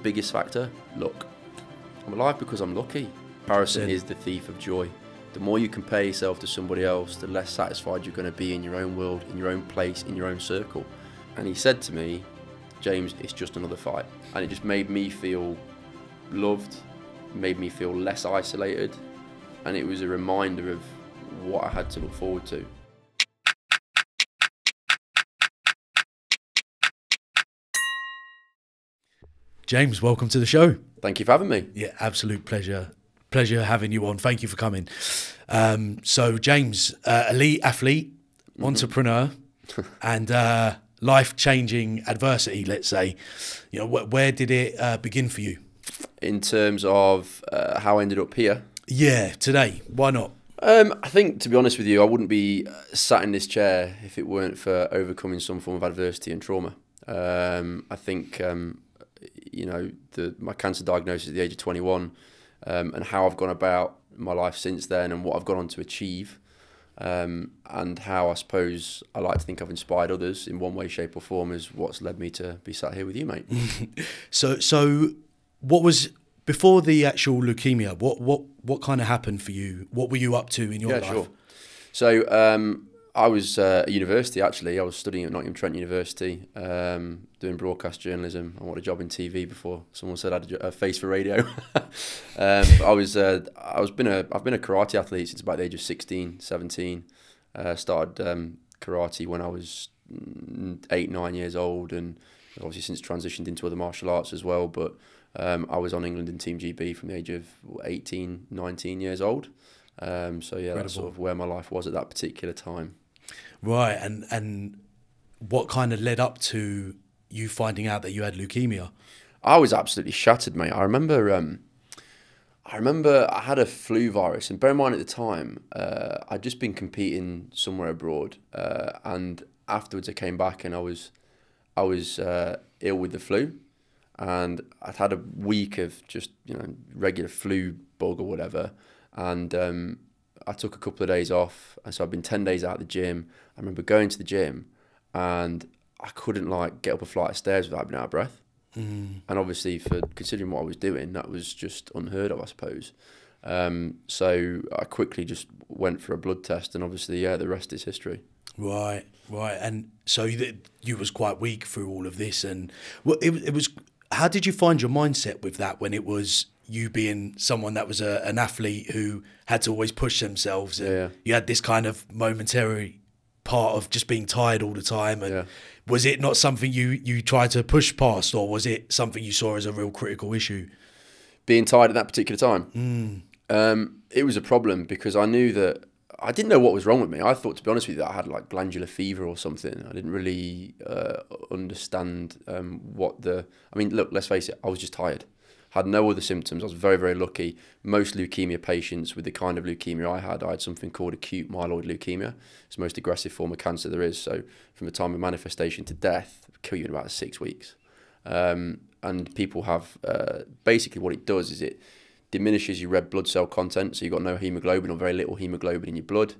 biggest factor, luck. I'm alive because I'm lucky. Comparison is the thief of joy. The more you compare yourself to somebody else, the less satisfied you're going to be in your own world, in your own place, in your own circle. And he said to me, James, it's just another fight. And it just made me feel loved, made me feel less isolated, and it was a reminder of what I had to look forward to. James, welcome to the show. Thank you for having me. Yeah, absolute pleasure. Pleasure having you on. Thank you for coming. So James, elite athlete, entrepreneur, and life-changing adversity, let's say. You know, where did it begin for you? In terms of how I ended up here? Yeah, today. Why not? I think, to be honest with you, I wouldn't be sat in this chair if it weren't for overcoming some form of adversity and trauma. I think, you know, my cancer diagnosis at the age of 21 and how I've gone about my life since then and what I've gone on to achieve, and how I suppose I like to think I've inspired others in one way, shape or form is what's led me to be sat here with you, mate. So what was, before the actual leukemia, what kind of happened for you? What were you up to in your life? Sure. So I was at university, actually. I was studying at Nottingham Trent University, doing broadcast journalism. I wanted a job in TV before someone said I had a face for radio. I've been a karate athlete since about the age of 16, 17. Started karate when I was 8, 9 years old, and obviously since transitioned into other martial arts as well. But I was on England in Team GB from the age of 18, 19 years old. So yeah, Incredible. That's sort of where my life was at that particular time. Right, and what kind of led up to you finding out that you had leukemia? I was absolutely shattered, mate. I remember I had a flu virus, and bear in mind at the time, I'd just been competing somewhere abroad, and afterwards I came back and I was ill with the flu, and I'd had a week of just, you know, regular flu bug or whatever, and I took a couple of days off, and so I've been 10 days out of the gym. I remember going to the gym, and I couldn't get up a flight of stairs without being out of breath. And obviously, for considering what I was doing, that was just unheard of, I suppose. So I quickly just went for a blood test, and obviously, yeah, the rest is history. Right. And so you was quite weak through all of this, and it was. How did you find your mindset with that when it was you being someone that was an athlete who had to always push themselves, and you had this kind of momentary part of just being tired all the time, and was it not something you tried to push past, or was it something you saw as a real critical issue? Being tired at that particular time? It was a problem because I knew that I didn't know what was wrong with me. I thought, to be honest with you, that I had like glandular fever or something. I didn't really understand I mean, look, let's face it, I was just tired. Had no other symptoms. I was very, very lucky. Most leukemia patients with the kind of leukemia I had something called acute myeloid leukemia. It's the most aggressive form of cancer there is. So from the time of manifestation to death, it will kill you in about 6 weeks. And people have, basically what it does is it diminishes your red blood cell content, so you've got no hemoglobin or very little hemoglobin in your blood,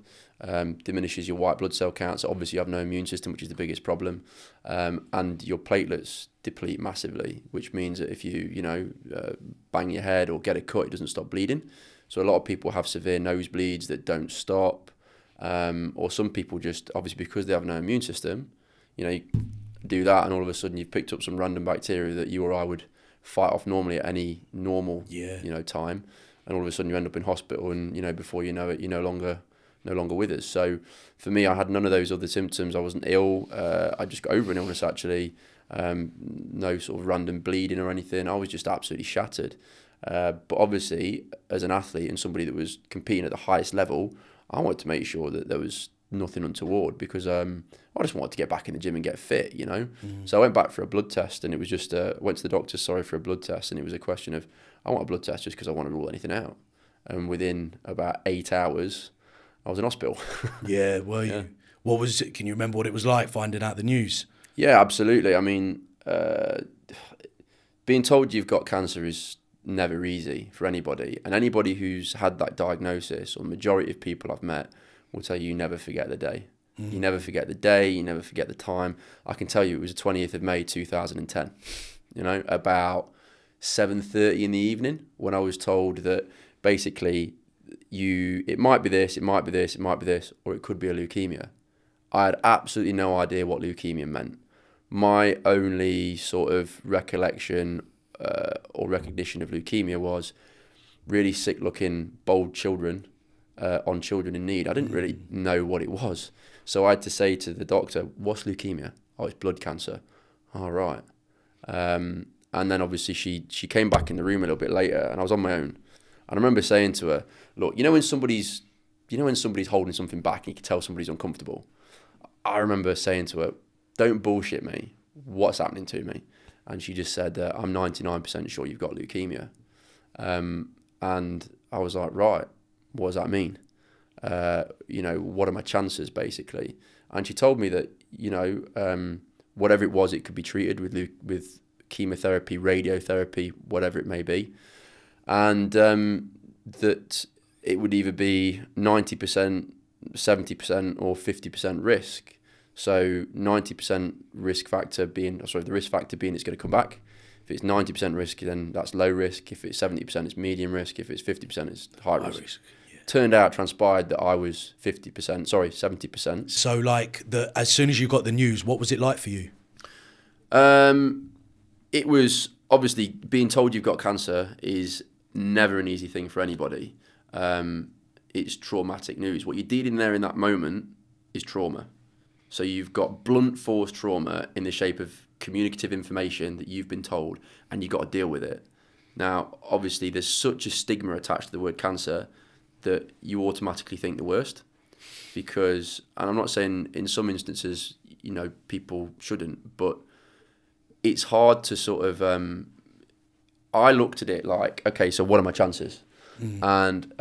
diminishes your white blood cell count, so obviously you have no immune system, which is the biggest problem, and your platelets deplete massively, which means that if you bang your head or get a cut, it doesn't stop bleeding. So a lot of people have severe nosebleeds that don't stop, or some people just, obviously because they have no immune system, you do that and all of a sudden you've picked up some random bacteria that you or I would fight off normally at any normal time, and all of a sudden you end up in hospital, and before you know it, you're no longer with us. So for me, I had none of those other symptoms. I wasn't ill. I just got over an illness, actually. No sort of random bleeding or anything. I was just absolutely shattered. But obviously, as an athlete and somebody that was competing at the highest level, I wanted to make sure that there was nothing untoward, because I just wanted to get back in the gym and get fit, So I went back for a blood test, and it was just went to the doctor, for a blood test, and it was a question of, I want a blood test just because I want to rule anything out. And within about 8 hours, I was in hospital. Yeah, were you? What was it? Can you remember what it was like finding out the news? Yeah, absolutely. I mean, being told you've got cancer is never easy for anybody, and anybody who's had that diagnosis, or the majority of people I've met, will tell you never forget the day. You never forget the day, you never forget the time. I can tell you it was the 20th of May 2010. About 7:30 in the evening, when I was told that basically it might be this, it might be this, it might be this, or it could be a leukemia. I had absolutely no idea what leukemia meant. My only sort of recollection or recognition of leukemia was really sick-looking, bold children on children in need. I didn't really know what it was. So I had to say to the doctor, what's leukemia? Oh, it's blood cancer. All right. And then obviously she came back in the room a little bit later, and I was on my own. And I remember saying to her, look, you know when somebody's holding something back and you can tell somebody's uncomfortable? I remember saying to her, don't bullshit me. What's happening to me? And she just said, I'm 99% sure you've got leukemia. And I was like, right, what does that mean? What are my chances, basically? And she told me that, whatever it was, it could be treated with chemotherapy, radiotherapy, whatever it may be. And that it would either be 90%, 70% or 50% risk. So 90% risk factor being, the risk factor being it's going to come back. If it's 90% risk, then that's low risk. If it's 70%, it's medium risk. If it's 50%, it's high risk. Yeah. Transpired that I was 70%. So as soon as you got the news, what was it like for you? It was obviously being told you've got cancer is never an easy thing for anybody. It's traumatic news. What you're dealing there in that moment is trauma. So you've got blunt force trauma in the shape of communicative information that you've been told, and you've got to deal with it. Now, obviously, there's such a stigma attached to the word cancer that you automatically think the worst. Because, and I'm not saying in some instances, people shouldn't, but it's hard to sort of, I looked at it like, okay, so what are my chances? And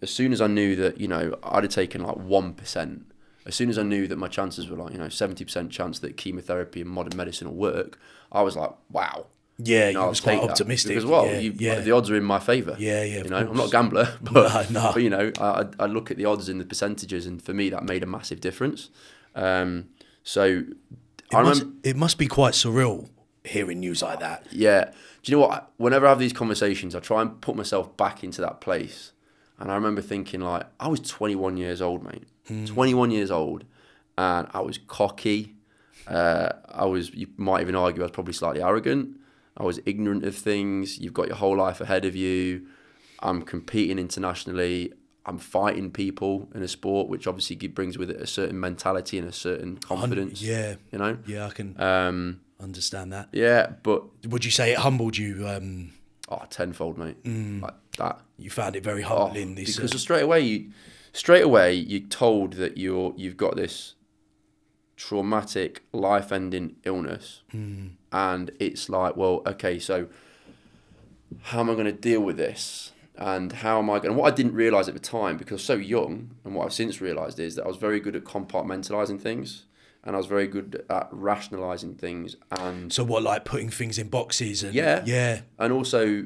as soon as I knew that, I'd have taken like 1%, as soon as I knew that my chances were like, 70% chance that chemotherapy and modern medicine will work, I was like, wow. Yeah, you was quite optimistic. Because, the odds are in my favour. Yeah, I'm not a gambler, but, no. but I look at the odds and the percentages, and for me, that made a massive difference. It must be quite surreal hearing news like that. Yeah. Do you know what? Whenever I have these conversations, I try and put myself back into that place. And I remember thinking, like, I was 21 years old, mate. 21 years old. And I was cocky. You might even argue I was probably slightly arrogant. I was ignorant of things. You've got your whole life ahead of you. I'm competing internationally. I'm fighting people in a sport, which obviously brings with it a certain mentality and a certain confidence. Yeah. Yeah, I can understand that. Yeah, but... Would you say it humbled you? Tenfold, mate. Like that. You found it very humbling. Because straight away you're told that you've got this traumatic, life-ending illness, and it's like, well, okay, so how am I going to deal with this? And how am I going? And what I didn't realise at the time, because I was so young, and what I've since realised is that I was very good at compartmentalising things, and I was very good at rationalising things. And so what, like putting things in boxes? And yeah, and also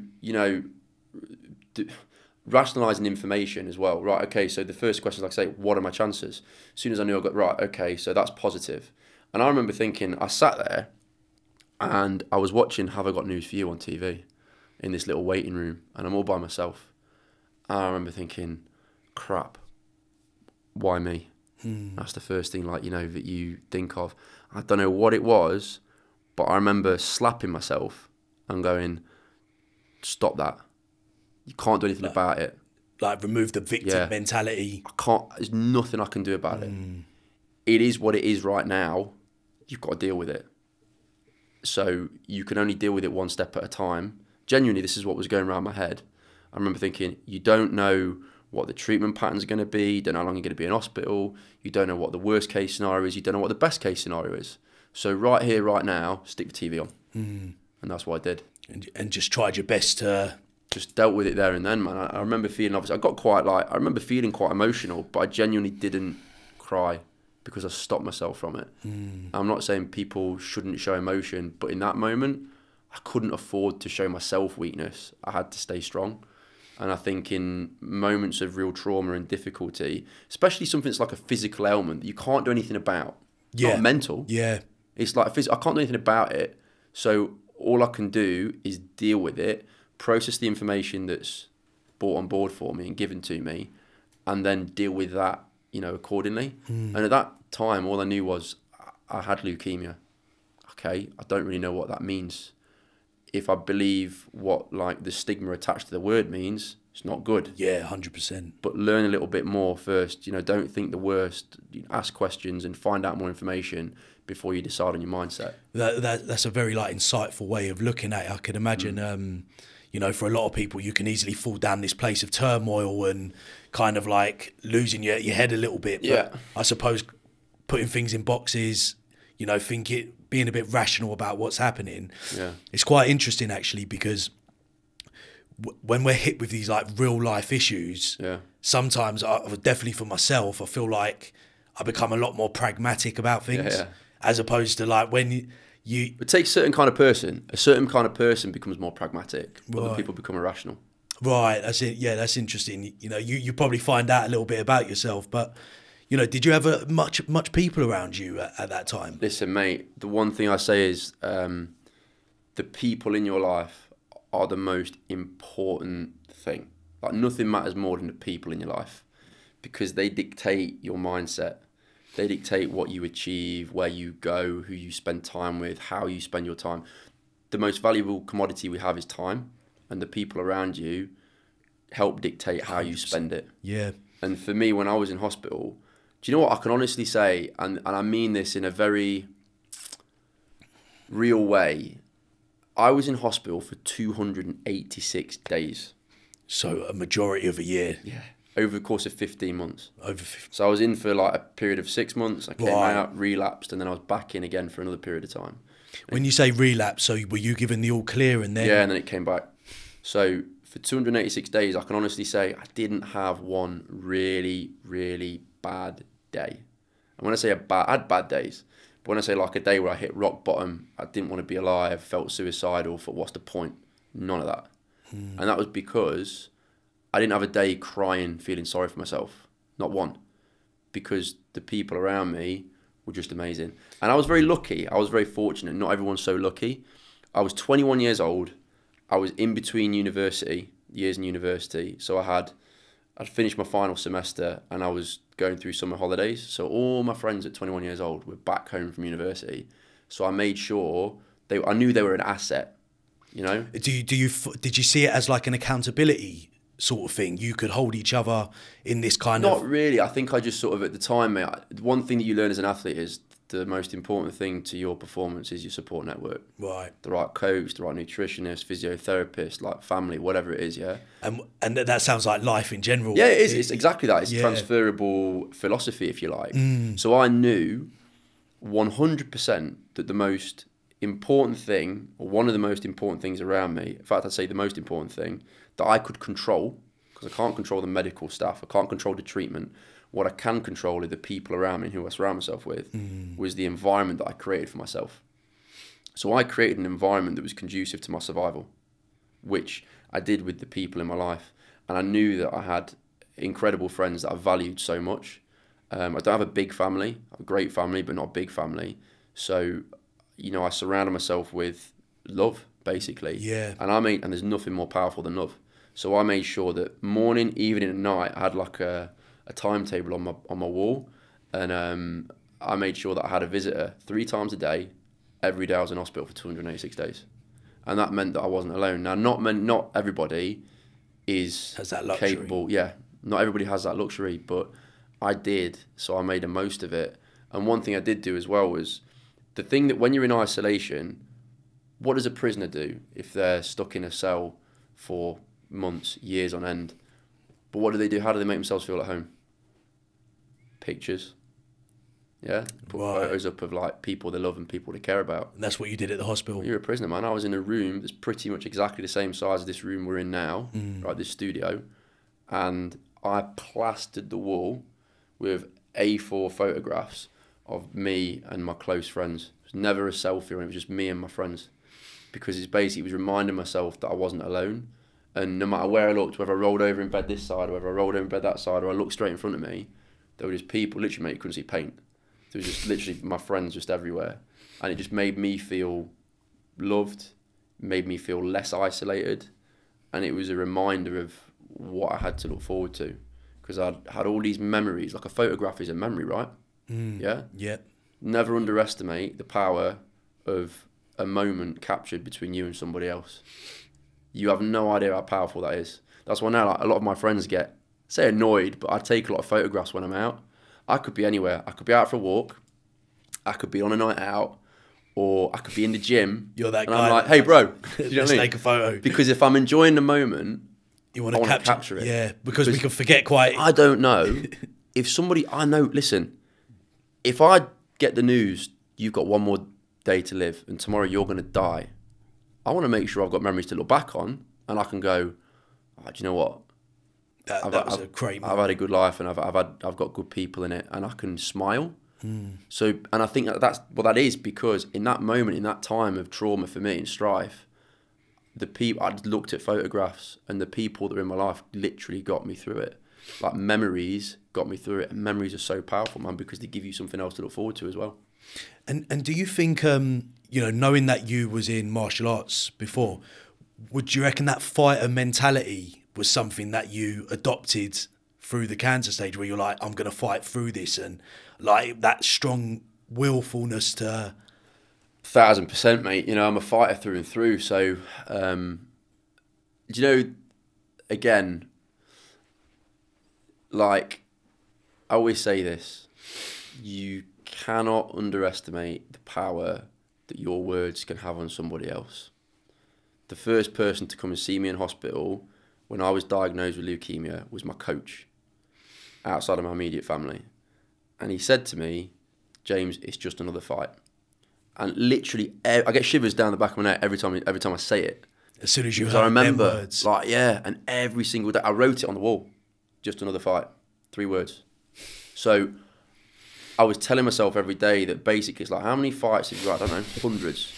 rationalising information as well. Right, okay, so the first question is, like I say, what are my chances? As soon as I knew I got right, okay, so that's positive. And I remember thinking, I sat there and I was watching Have I Got News For You on TV in this little waiting room, and I'm all by myself. And I remember thinking, crap, why me? That's the first thing, that you think of. I don't know what it was, but I remember slapping myself and going, stop that. You can't do anything about it. Like, remove the victim mentality. I can't. There's nothing I can do about it. It is what it is right now. You've got to deal with it. So you can only deal with it one step at a time. Genuinely, this is what was going around my head. I remember thinking, you don't know what the treatment patterns are going to be. You don't know how long you're going to be in hospital. You don't know what the worst case scenario is. You don't know what the best case scenario is. So right here, right now, stick the TV on. And that's what I did. And just tried your best to... Just dealt with it there and then, man. I remember feeling, obviously, I remember feeling quite emotional, but I genuinely didn't cry because I stopped myself from it. I'm not saying people shouldn't show emotion, but in that moment, I couldn't afford to show myself weakness. I had to stay strong. And I think in moments of real trauma and difficulty, especially something that's like a physical ailment that you can't do anything about, not mental. Yeah. It's like, I can't do anything about it. So all I can do is deal with it, process the information that's brought on board for me and given to me, and then deal with that, accordingly. And at that time, all I knew was I had leukemia. Okay, I don't really know what that means. If I believe what the stigma attached to the word means, it's not good. Yeah, 100%. But learn a little bit more first. Don't think the worst. Ask questions and find out more information before you decide on your mindset. That's a very insightful way of looking at it. I can imagine, for a lot of people, you can easily fall down this place of turmoil and kind of losing your head a little bit. But yeah. I suppose putting things in boxes, being a bit rational about what's happening. Yeah. It's quite interesting actually, because when we're hit with these real life issues, sometimes definitely for myself, I feel like I become a lot more pragmatic about things, as opposed to when you. It takes a certain kind of person becomes more pragmatic, but other people become irrational. Right, that's it. Yeah, that's interesting. You probably find out a little bit about yourself, but did you have much people around you at that time? Listen, mate, the one thing I say is the people in your life are the most important thing. Nothing matters more than the people in your life, because they dictate your mindset. They dictate what you achieve, where you go, who you spend time with, how you spend your time. The most valuable commodity we have is time, and the people around you help dictate how you spend it. Yeah. And for me, when I was in hospital, do you know what I can honestly say, and I mean this in a very real way, I was in hospital for 286 days. So a majority of a year. Yeah. Over the course of 15 months. Over 15. So I was in for a period of 6 months. I came out, relapsed, and then I was back in again for another period of time. When you say relapse, so were you given the all clear and then? Yeah, and then it came back. So for 286 days, I can honestly say I didn't have one really, really bad day. And when I say I had bad days, but when I say a day where I hit rock bottom, I didn't want to be alive, felt suicidal, thought what's the point? None of that. And that was because I didn't have a day crying, feeling sorry for myself. Not one. Because the people around me were just amazing. And I was very lucky. I was very fortunate. Not everyone's so lucky. I was 21 years old. I was in between years in university. So I'd finished my final semester and I was going through summer holidays. So all my friends at 21 years old were back home from university. So I made sure I knew they were an asset, Did you see it as an accountability sort of thing? You could hold each other in this kind of... Not really. I think I just sort of, at the time, mate, one thing that you learn as an athlete is the most important thing to your performance is your support network. Right. The right coach, the right nutritionist, physiotherapist, family, whatever it is, yeah. And that sounds like life in general. Yeah, it is. It's exactly that. It's transferable philosophy, if you like. So I knew 100% that the most important thing, or one of the most important things around me, in fact, I'd say the most important thing, that I could control, because I can't control the medical staff, I can't control the treatment. What I can control are the people around me and who I surround myself with, was the environment that I created for myself. So I created an environment that was conducive to my survival, which I did with the people in my life. And I knew that I had incredible friends that I valued so much. I don't have a big family. I have a great family, but not a big family. So, I surrounded myself with love, basically. Yeah. And there's nothing more powerful than love. So I made sure that morning, evening, and night, I had a timetable on my wall, and I made sure that I had a visitor 3 times a day. Every day I was in hospital for 286 days, and that meant that I wasn't alone. Now, not everybody has that luxury. Capable. Yeah, not everybody has that luxury, but I did, so I made the most of it. And one thing I did do as well was the thing that when you're in isolation, what does a prisoner do if they're stuck in a cell for months, years on end? But what do? How do they make themselves feel at home? Pictures. Yeah? Put photos up of people they love and people they care about. And that's what you did at the hospital? You're a prisoner, man. I was in a room that's pretty much exactly the same size as this room we're in now, right, this studio. And I plastered the wall with A4 photographs of me and my close friends. It was never a selfie, it was just me and my friends. Because it was reminding myself that I wasn't alone. And no matter where I looked, whether I rolled over in bed this side, or whether I rolled over in bed that side, or I looked straight in front of me, there were just people, literally, mate, you couldn't see paint. There was just literally my friends just everywhere. And it just made me feel loved made me feel less isolated, and it was a reminder of what I had to look forward to, because I had all these memories. Like a photograph is a memory, right? Yeah. Never underestimate the power of a moment captured between you and somebody else. You have no idea how powerful that is. That's why now, like, a lot of my friends get, say, annoyed, but I take a lot of photographs when I'm out. I could be anywhere. I could be out for a walk. I could be on a night out, or I could be in the gym. You're that and guy. I'm like, hey, bro, do you know let's what I mean? take a photo. Because if I'm enjoying the moment, You want I to want to capture it. Yeah, because we can forget quite. I don't know if somebody I know. Listen, if I get the news you've got one more day to live and tomorrow you're going to die, I want to make sure I've got memories to look back on, and I can go, oh, do you know what? That was a great moment. I've had a good life, and I've got good people in it, and I can smile. So, and I think that's what that is, because in that moment, in that time of trauma for me and strife, the people, I looked at photographs, and the people that were in my life literally got me through it. Like, memories got me through it, and memories are so powerful, man, because they give you something else to look forward to as well. And do you think, knowing that you was in martial arts before, would you reckon that fighter mentality was something that you adopted through the cancer stage, where you're like, I'm going to fight through this, and like that strong willfulness to... 1,000%, mate. You know, I'm a fighter through and through. So, again, like, I always say this, you cannot underestimate the power that your words can have on somebody else. The first person to come and see me in hospital when I was diagnosed with leukemia was my coach, outside of my immediate family. And he said to me, James, it's just another fight. And literally, I get shivers down the back of my neck every time I say it. As soon as you Because heard I remember, them words. like, yeah, and every single day, I wrote it on the wall, just another fight, 3 words. So I was telling myself every day that basically it's like, how many fights have you got? I don't know, hundreds.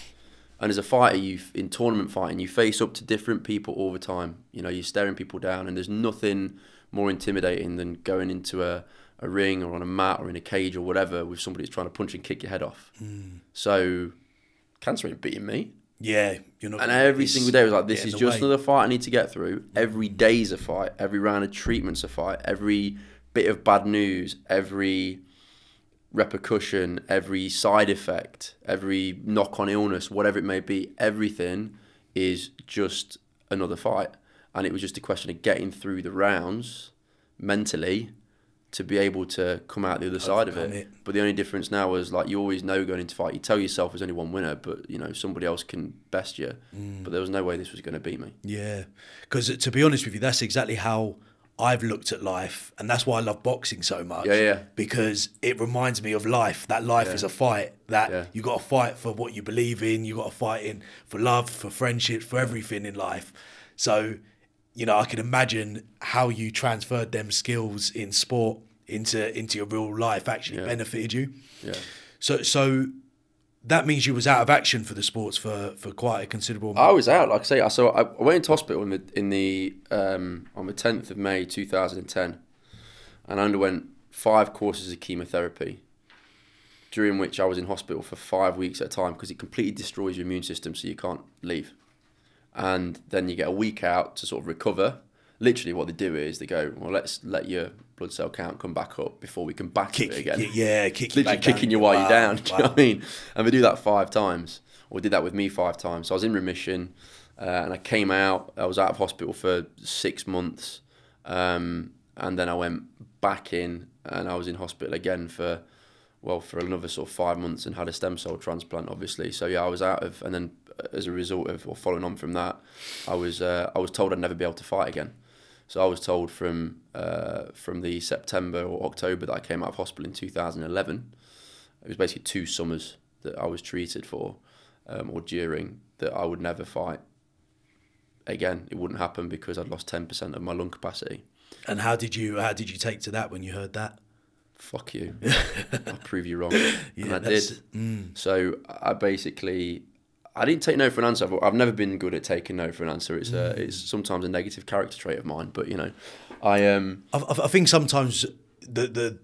And as a fighter, in tournament fighting, you face up to different people all the time. You know, you're staring people down, and there's nothing more intimidating than going into a ring or on a mat or in a cage or whatever with somebody that's trying to punch and kick your head off. So cancer ain't beating me. Yeah, you're not. And every single day was like, this is just another fight I need to get through. Every day's a fight. Every round of treatment's a fight. Every bit of bad news, every repercussion, every side effect, every knock-on illness, whatever it may be, everything is just another fight. And it was just a question of getting through the rounds mentally to be able to come out the other side of it. But the only difference now was, like, you always know going into fight, you tell yourself there's only one winner, but, you know, somebody else can best you. But there was no way this was going to beat me. Yeah, because to be honest with you, that's exactly how I've looked at life, and that's why I love boxing so much. Yeah. Because it reminds me of life. That life is a fight. That you got to fight for what you believe in. You got to fight for love, for friendship, for everything in life. So, you know, I can imagine how you transferred them skills in sport into your real life actually benefited you. Yeah. So that means you was out of action for the sports for quite a considerable amount. I was out, like I say. So I went into hospital on the 10th of May 2010, and I underwent 5 courses of chemotherapy, during which I was in hospital for 5 weeks at a time, because it completely destroys your immune system, so you can't leave. And then you get a week out to sort of recover. Literally what they do is they go, well, let's let your blood cell count come back up before we can back it again. Literally kicking you while you're down. Do you know what I mean? And they do that 5 times, or did that with me 5 times. So I was in remission, and I came out. I was out of hospital for 6 months, and then I went back in, and I was in hospital again for another sort of 5 months, and had a stem cell transplant, obviously. So yeah, I was out of, and then as a result of, or following on from that, I was told I'd never be able to fight again. So I was told from the September or October that I came out of hospital in 2011, it was basically 2 summers that I was treated for, or during, that I would never fight again. It wouldn't happen because I'd lost 10% of my lung capacity. And how did you take to that when you heard that? Fuck you. I'll prove you wrong. And I did. So I didn't take no for an answer. I've never been good at taking no for an answer. It's sometimes a negative character trait of mine. But, you know, I think sometimes the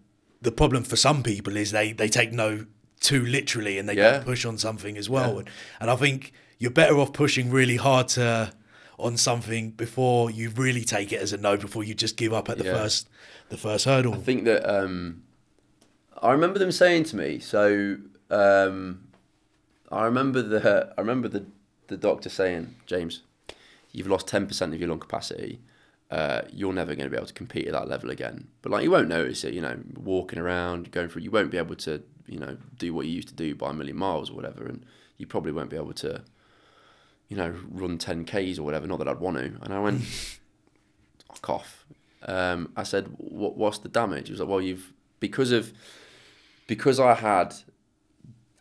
problem for some people is they take no too literally, and they don't push on something as well. And I think, you're better off pushing really hard on something before you really take it as a no, before you just give up at the first hurdle. I think that I remember them saying to me. So I remember the doctor saying, James, you've lost 10% of your lung capacity. You're never going to be able to compete at that level again. But like, you won't notice it, walking around, going through, you won't be able to, do what you used to do by a million miles or whatever. And you probably won't be able to, run 10Ks or whatever. Not that I'd want to. And I went, I cough. I said, what's the damage? He was like, well, because I had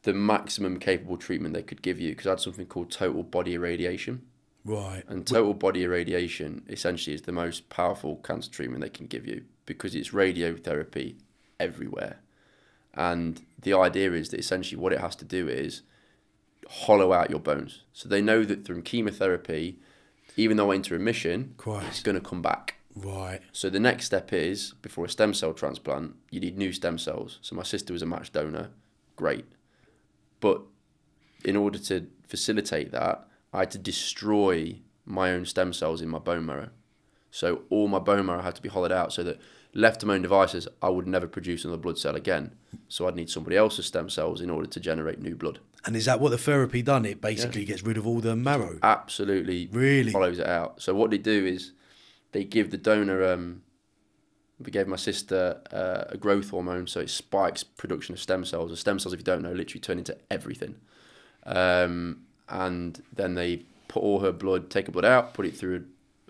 the maximum capable treatment they could give you, because I had something called total body irradiation. Right. And total body irradiation essentially is the most powerful cancer treatment they can give you, because it's radiotherapy everywhere. And the idea is that essentially what it has to do is hollow out your bones. So they know that through chemotherapy, even though I enter remission, it's going to come back. Right. So the next step is, before a stem cell transplant, you need new stem cells. So my sister was a matched donor. Great. But in order to facilitate that, I had to destroy my own stem cells in my bone marrow. So all my bone marrow had to be hollowed out, so that left to my own devices, I would never produce another blood cell again. So I'd need somebody else's stem cells in order to generate new blood. And is that what the therapy done? It basically gets rid of all the marrow? Absolutely. Really? Follows it out. So what they do is they give the donor, we gave my sister a growth hormone, so it spikes production of stem cells. And stem cells, if you don't know, literally turn into everything. And then they put all her blood, take her blood out, put it through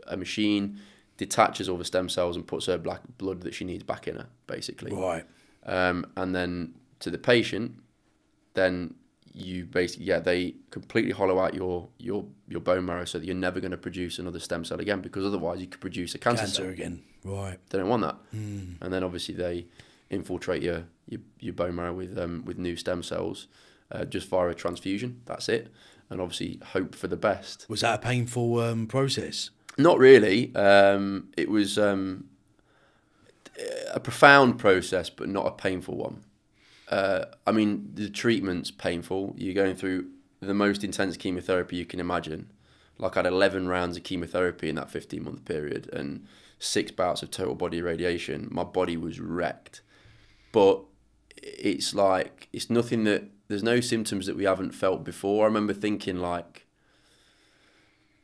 a machine, detaches all the stem cells and puts her black blood that she needs back in her, basically. Right. And then to the patient, then you basically, they completely hollow out your bone marrow, so that you're never going to produce another stem cell again, because otherwise you could produce a cancer cell again. Right. They don't want that. And then obviously they infiltrate your bone marrow with new stem cells, just via a transfusion. That's it. And obviously hope for the best. Was that a painful process? Not really. It was a profound process, but not a painful one. I mean, the treatment's painful. You're going through the most intense chemotherapy you can imagine. Like, I had 11 rounds of chemotherapy in that 15-month period and 6 bouts of total body irradiation. My body was wrecked. But it's like, it's nothing that, there's no symptoms that we haven't felt before. I remember thinking like,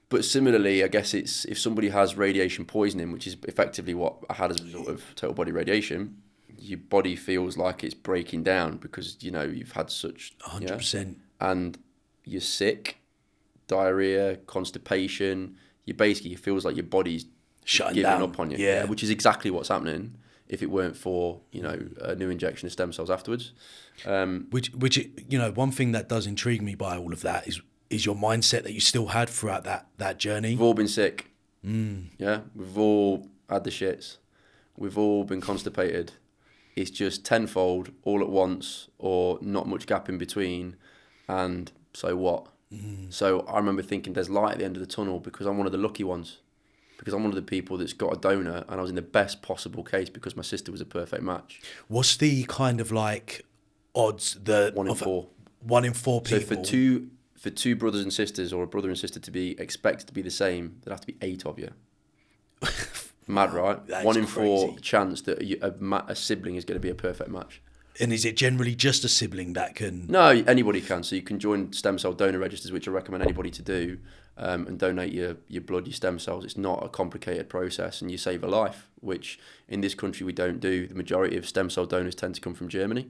but similarly, I guess it's, if somebody has radiation poisoning, which is effectively what I had as a result of total body radiation, your body feels like it's breaking down because, you've had such... 100%. And you're sick, diarrhea, constipation. It feels like your body's shutting giving down. up on you. Yeah. Which is exactly what's happening if it weren't for, a new injection of stem cells afterwards. Which one thing that does intrigue me by all of that is your mindset that you still had throughout that journey. We've all been sick. Yeah, we've all had the shits. We've all been constipated. It's just tenfold all at once, or not much gap in between. And so what? So I remember thinking there's light at the end of the tunnel, because I'm one of the lucky ones. Because I'm one of the people that's got a donor, and I was in the best possible case because my sister was a perfect match. What's the kind of like odds? 1 in 4. 1 in 4 people. So for two brothers and sisters, or a brother and sister to be expected to be the same, there'd have to be 8 of you. Mad, right? That's 1 in 4 crazy. chance that a sibling is going to be a perfect match. And is it generally just a sibling that can... No, anybody can. So you can join stem cell donor registers, which I recommend anybody to do, and donate your blood, your stem cells. It's not a complicated process, and you save a life, which in this country we don't do. The majority of stem cell donors tend to come from Germany,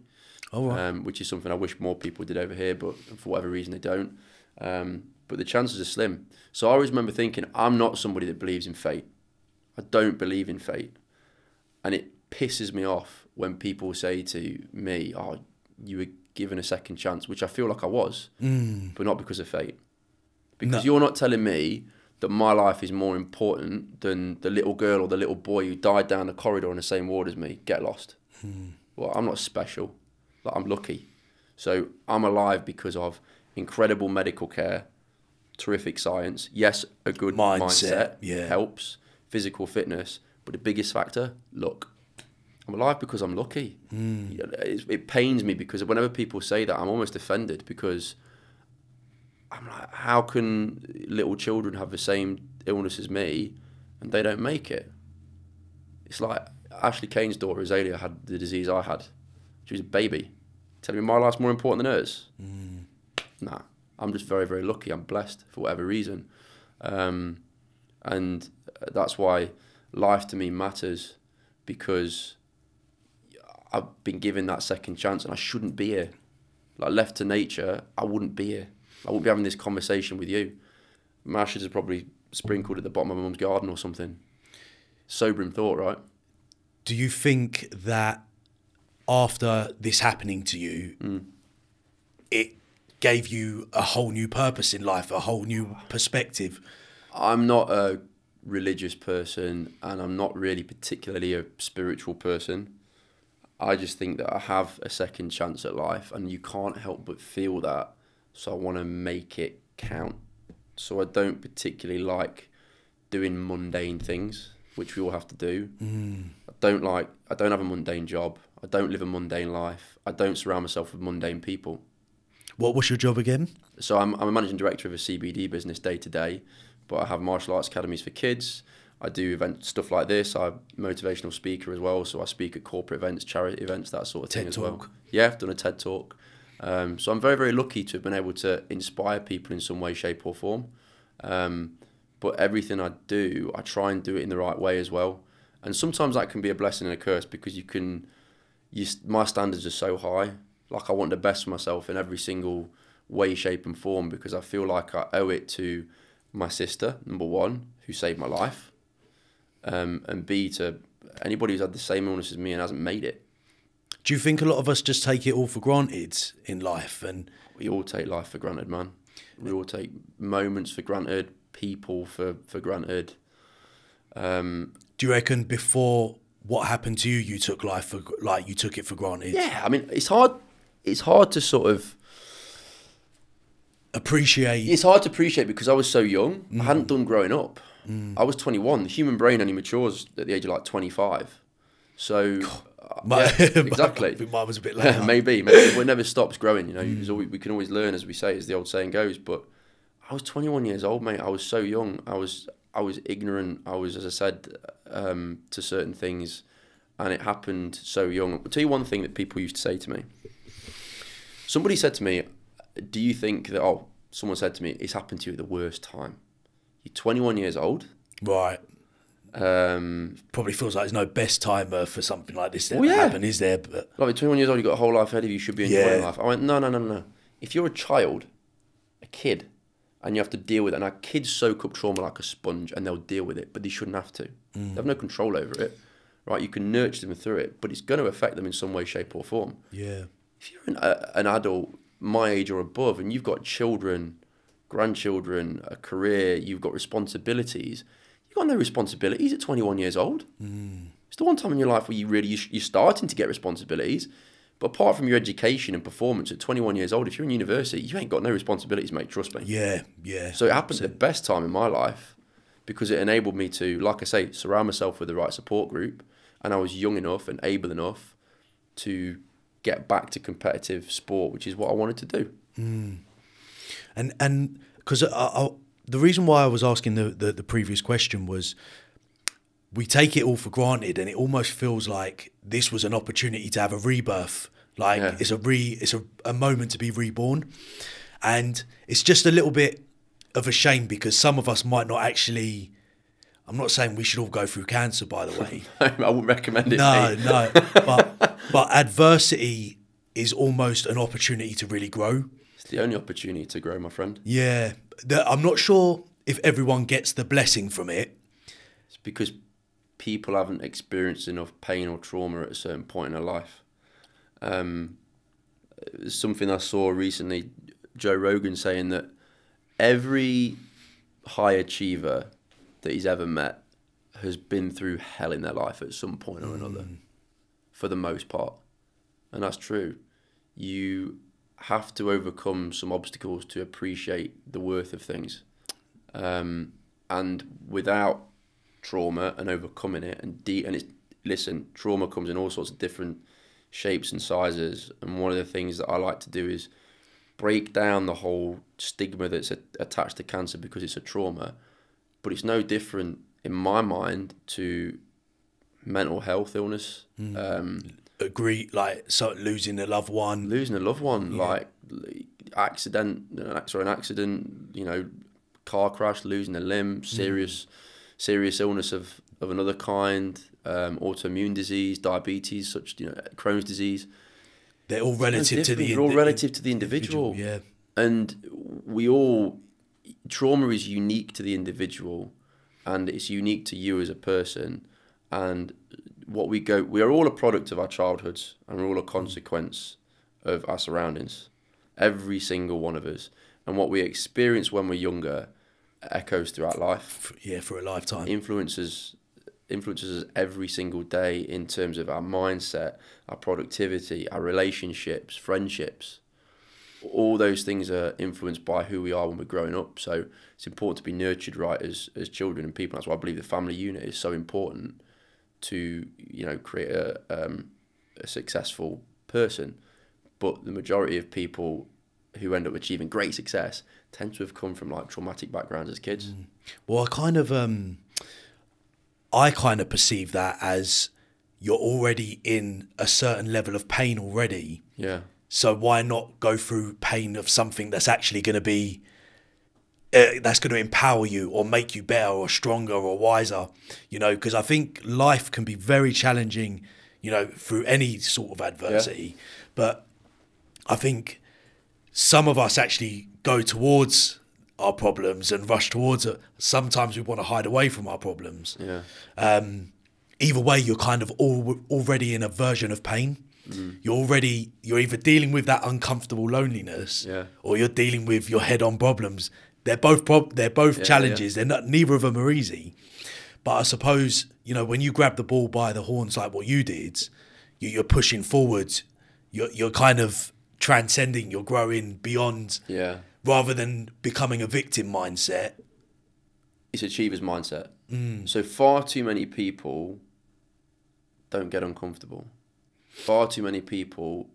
which is something I wish more people did over here, but for whatever reason they don't. But the chances are slim. So I always remember thinking, I'm not somebody that believes in fate. I don't believe in fate. And it pisses me off when people say to me, oh, you were given a second chance, which I feel like I was, but not because of fate. Because you're not telling me that my life is more important than the little girl or the little boy who died down the corridor in the same ward as me. Get lost. Well, I'm not special. I'm lucky. So I'm alive because of incredible medical care, terrific science. Yes, a good mindset helps, physical fitness, but the biggest factor, luck. I'm alive because I'm lucky. It pains me because whenever people say that, I'm almost offended, because I'm like, how can little children have the same illness as me and they don't make it? It's like Ashley Kane's daughter, Azalea, had the disease I had. She was a baby. Telling me my life's more important than hers? Nah, I'm just very, very lucky. I'm blessed for whatever reason. And that's why life to me matters, because I've been given that second chance and I shouldn't be here. Like, left to nature, I wouldn't be here. I wouldn't be having this conversation with you. My ashes are probably sprinkled at the bottom of my mum's garden or something. Sobering thought, right? Do you think that after this happening to you, it gave you a whole new purpose in life, a whole new perspective? I'm not a religious person and I'm not really particularly a spiritual person. I just think that I have a second chance at life and you can't help but feel that. So I want to make it count. So I don't particularly like doing mundane things, which we all have to do. I don't have a mundane job. I don't live a mundane life. I don't surround myself with mundane people. What was your job again? So I'm a managing director of a CBD business day to day, but I have martial arts academies for kids. I do stuff like this. I'm a motivational speaker as well, so I speak at corporate events, charity events, that sort of thing as well. Yeah, I've done a TED Talk. So I'm very, very lucky to have been able to inspire people in some way, shape or form. But everything I do, I try and do it in the right way as well. And sometimes that can be a blessing and a curse, because my standards are so high. Like, I want the best for myself in every single way, shape and form, because I feel like I owe it to my sister, number one, who saved my life, and B, to anybody who's had the same illness as me and hasn't made it. Do you think a lot of us just take it all for granted in life? And we all take life for granted, man. We all take moments for granted, people for granted. Do you reckon before what happened to you, you took life for, like, you took it for granted? Yeah, I mean, it's hard to sort of appreciate. It's hard to appreciate because I was so young. I hadn't done growing up. I was 21. The human brain only matures at the age of like 25. So yeah, exactly. I think mine was a bit later. maybe it never stops growing. You know, we can always learn, as we say, as the old saying goes. But I was 21 years old, mate. I was so young. I was ignorant. I was, as I said, to certain things, and it happened so young. I'll tell you one thing that people used to say to me. Somebody said to me, "Do you think that?" Oh, someone said to me, "It's happened to you at the worst time. You're 21 years old, right?" Probably feels like there's no best time for something like this to happen, is there? But like, 21 years old, you've got a whole life ahead of you. You should be enjoying life. I went, no. If you're a child, a kid, and you have to deal with it, and our kids soak up trauma like a sponge, and they'll deal with it, but they shouldn't have to. They have no control over it, right? You can nurture them through it, but it's going to affect them in some way, shape, or form. Yeah. If you're an adult, my age or above, and you've got children, grandchildren, a career, you've got responsibilities. You've got no responsibilities at 21 years old. It's the one time in your life where you're starting to get responsibilities. But apart from your education and performance at 21 years old, if you're in university, you ain't got no responsibilities, mate, trust me. Yeah. So it happened at the best time in my life because it enabled me to, like I say, surround myself with the right support group. And I was young enough and able enough to get back to competitive sport, which is what I wanted to do. And because the reason why I was asking the previous question was, we take it all for granted, and it almost feels like this was an opportunity to have a rebirth. Like it's a moment to be reborn, and it's just a little bit of a shame because some of us might not actually. I'm not saying we should all go through cancer, by the way. I wouldn't recommend it. No. But adversity is almost an opportunity to really grow. It's the only opportunity to grow, my friend. Yeah. I'm not sure if everyone gets the blessing from it. It's because people haven't experienced enough pain or trauma at a certain point in their life. Something I saw recently, Joe Rogan saying that every high achiever that he's ever met has been through hell in their life at some point or another, for the most part. And that's true. You have to overcome some obstacles to appreciate the worth of things. And without trauma and overcoming it, listen, trauma comes in all sorts of different shapes and sizes. And one of the things that I like to do is break down the whole stigma that's attached to cancer because it's a trauma, but it's no different in my mind to mental health illness. Agree, like so losing a loved one, like an accident, you know, car crash, losing a limb, serious illness of another kind, autoimmune disease, diabetes, such, you know, Crohn's disease. They're all relative to the they're all relative to the individual. Yeah. And trauma is unique to the individual, and it's unique to you as a person. And we are all a product of our childhoods, and we're all a consequence of our surroundings. Every single one of us. And what we experience when we're younger echoes throughout life. Yeah, for a lifetime. Influences us every single day in terms of our mindset, our productivity, our relationships, friendships. All those things are influenced by who we are when we're growing up. So it's important to be nurtured right as children and people. That's why I believe the family unit is so important to, you know, create a successful person. But the majority of people who end up achieving great success tend to have come from like traumatic backgrounds as kids. Well, I kind of perceive that as you're already in a certain level of pain already. Yeah. So why not go through pain of something that's actually going to be, that's going to empower you or make you better or stronger or wiser, you know, because I think life can be very challenging, you know, through any sort of adversity. Yeah. But I think some of us actually go towards our problems and rush towards it. Sometimes we want to hide away from our problems. Yeah. Either way, you're kind of already in a version of pain. You're either dealing with that uncomfortable loneliness, or you're dealing with your head-on problems. They're both challenges. Yeah. Neither of them are easy. But I suppose, you know, when you grab the ball by the horns like what you did, you're pushing forward. You're kind of transcending. You're growing beyond. Yeah. Rather than becoming a victim mindset. It's achiever's mindset. So far too many people don't get uncomfortable. Far too many people